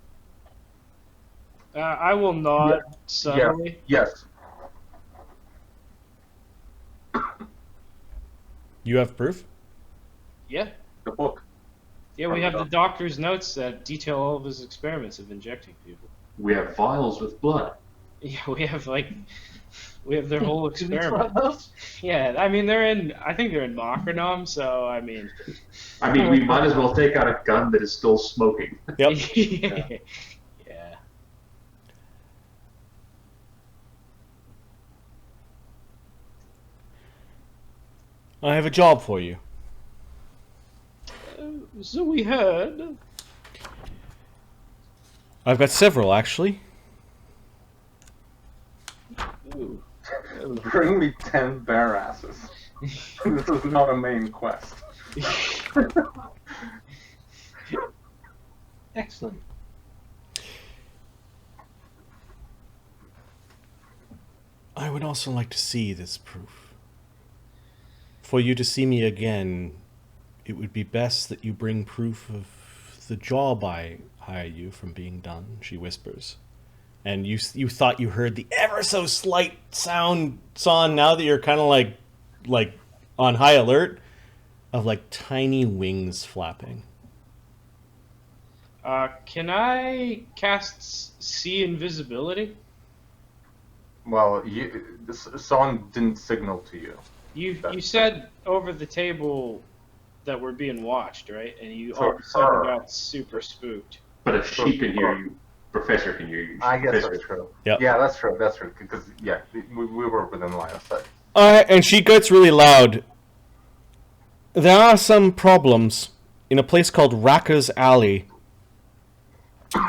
will nod subtly. Yes. You have proof? Yeah. The book. Yeah, we have the doctor's notes that detail all of his experiments of injecting people. We have vials with blood. Yeah, we have their whole Do we experiment. try those? Yeah, I mean I think they're in Machronome, so I mean. We might as well take out a gun that is still smoking. Yep. Yeah. I have a job for you. So we heard. I've got several, actually. Ooh. Bring me 10 bear asses. This is not a main quest. Excellent. I would also like to see this proof. For you to see me again, it would be best that you bring proof of the job I hire you from being done, she whispers. And you thought you heard the ever so slight sound, Son, now that you're kind of like on high alert, of like tiny wings flapping. Can I cast see invisibility? Well, the song didn't signal to you. You said over the table that we're being watched, right? And you For all of a sudden her. got super spooked. But if she can hear you, Professor can hear you. I guess Professor- that's true. Yep. Yeah, that's true. That's true. Because we were within line of sight. And she gets really loud. There are some problems in a place called Racker's Alley.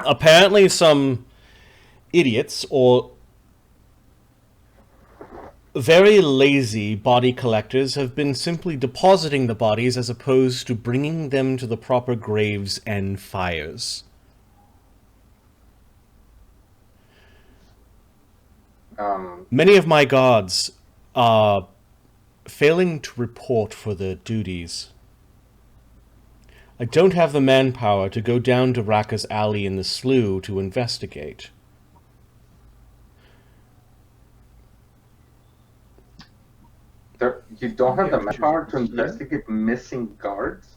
Apparently some idiots or very lazy body collectors have been simply depositing the bodies as opposed to bringing them to the proper graves and fires. Many of my guards are failing to report for their duties. I don't have the manpower to go down to Racker's Alley in the slough to investigate. You don't have the manpower to investigate missing guards?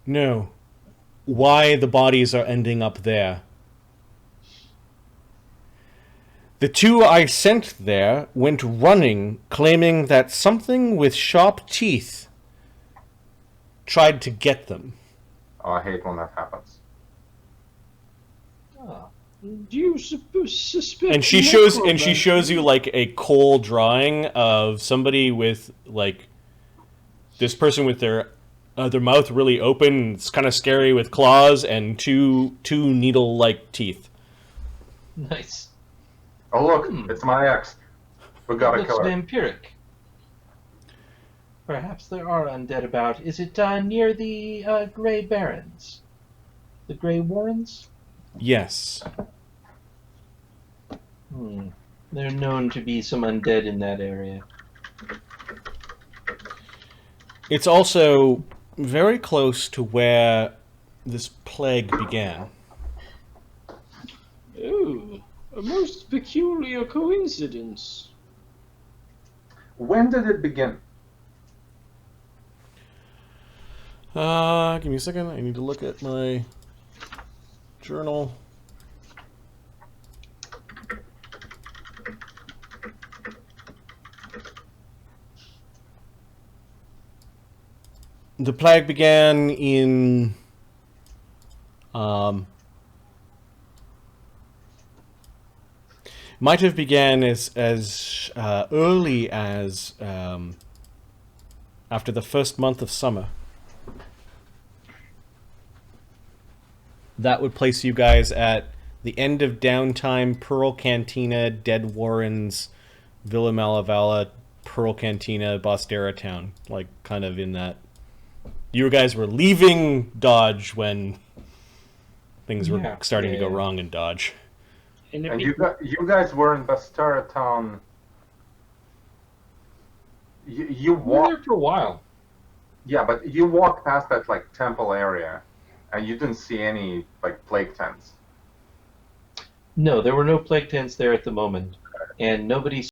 No. Why the bodies are ending up there. The two I sent there went running, claiming that something with sharp teeth tried to get them. Oh, I hate when that happens. Do you suspect? And she shows you like a coal drawing of somebody with like this person with their mouth really open. It's kind of scary with claws and two needle-like teeth. Nice. Oh look, it's my ex. We gotta Looks kill her. vampiric. Perhaps there are undead about. Is it near the Gray Barons? The Gray Warrens? Yes. They're known to be some undead in that area. It's also very close to where this plague began. Ooh, a most peculiar coincidence. When did it begin? Give me a second. I need to look at my journal. The plague began in might have began as early as after the first month of summer. That would place you guys at the end of downtime, Pearl Cantina, Dead Warrens, Villa Malavala, Pearl Cantina, Bostera Town. Like, kind of in that. You guys were leaving Dodge when things were starting to go wrong in Dodge. And if And he- you guys were in Bastera town. You We were walked. there for a while. Yeah, but you walked past that like temple area, and you didn't see any like plague tents. No, there were no plague tents there at the moment, and nobody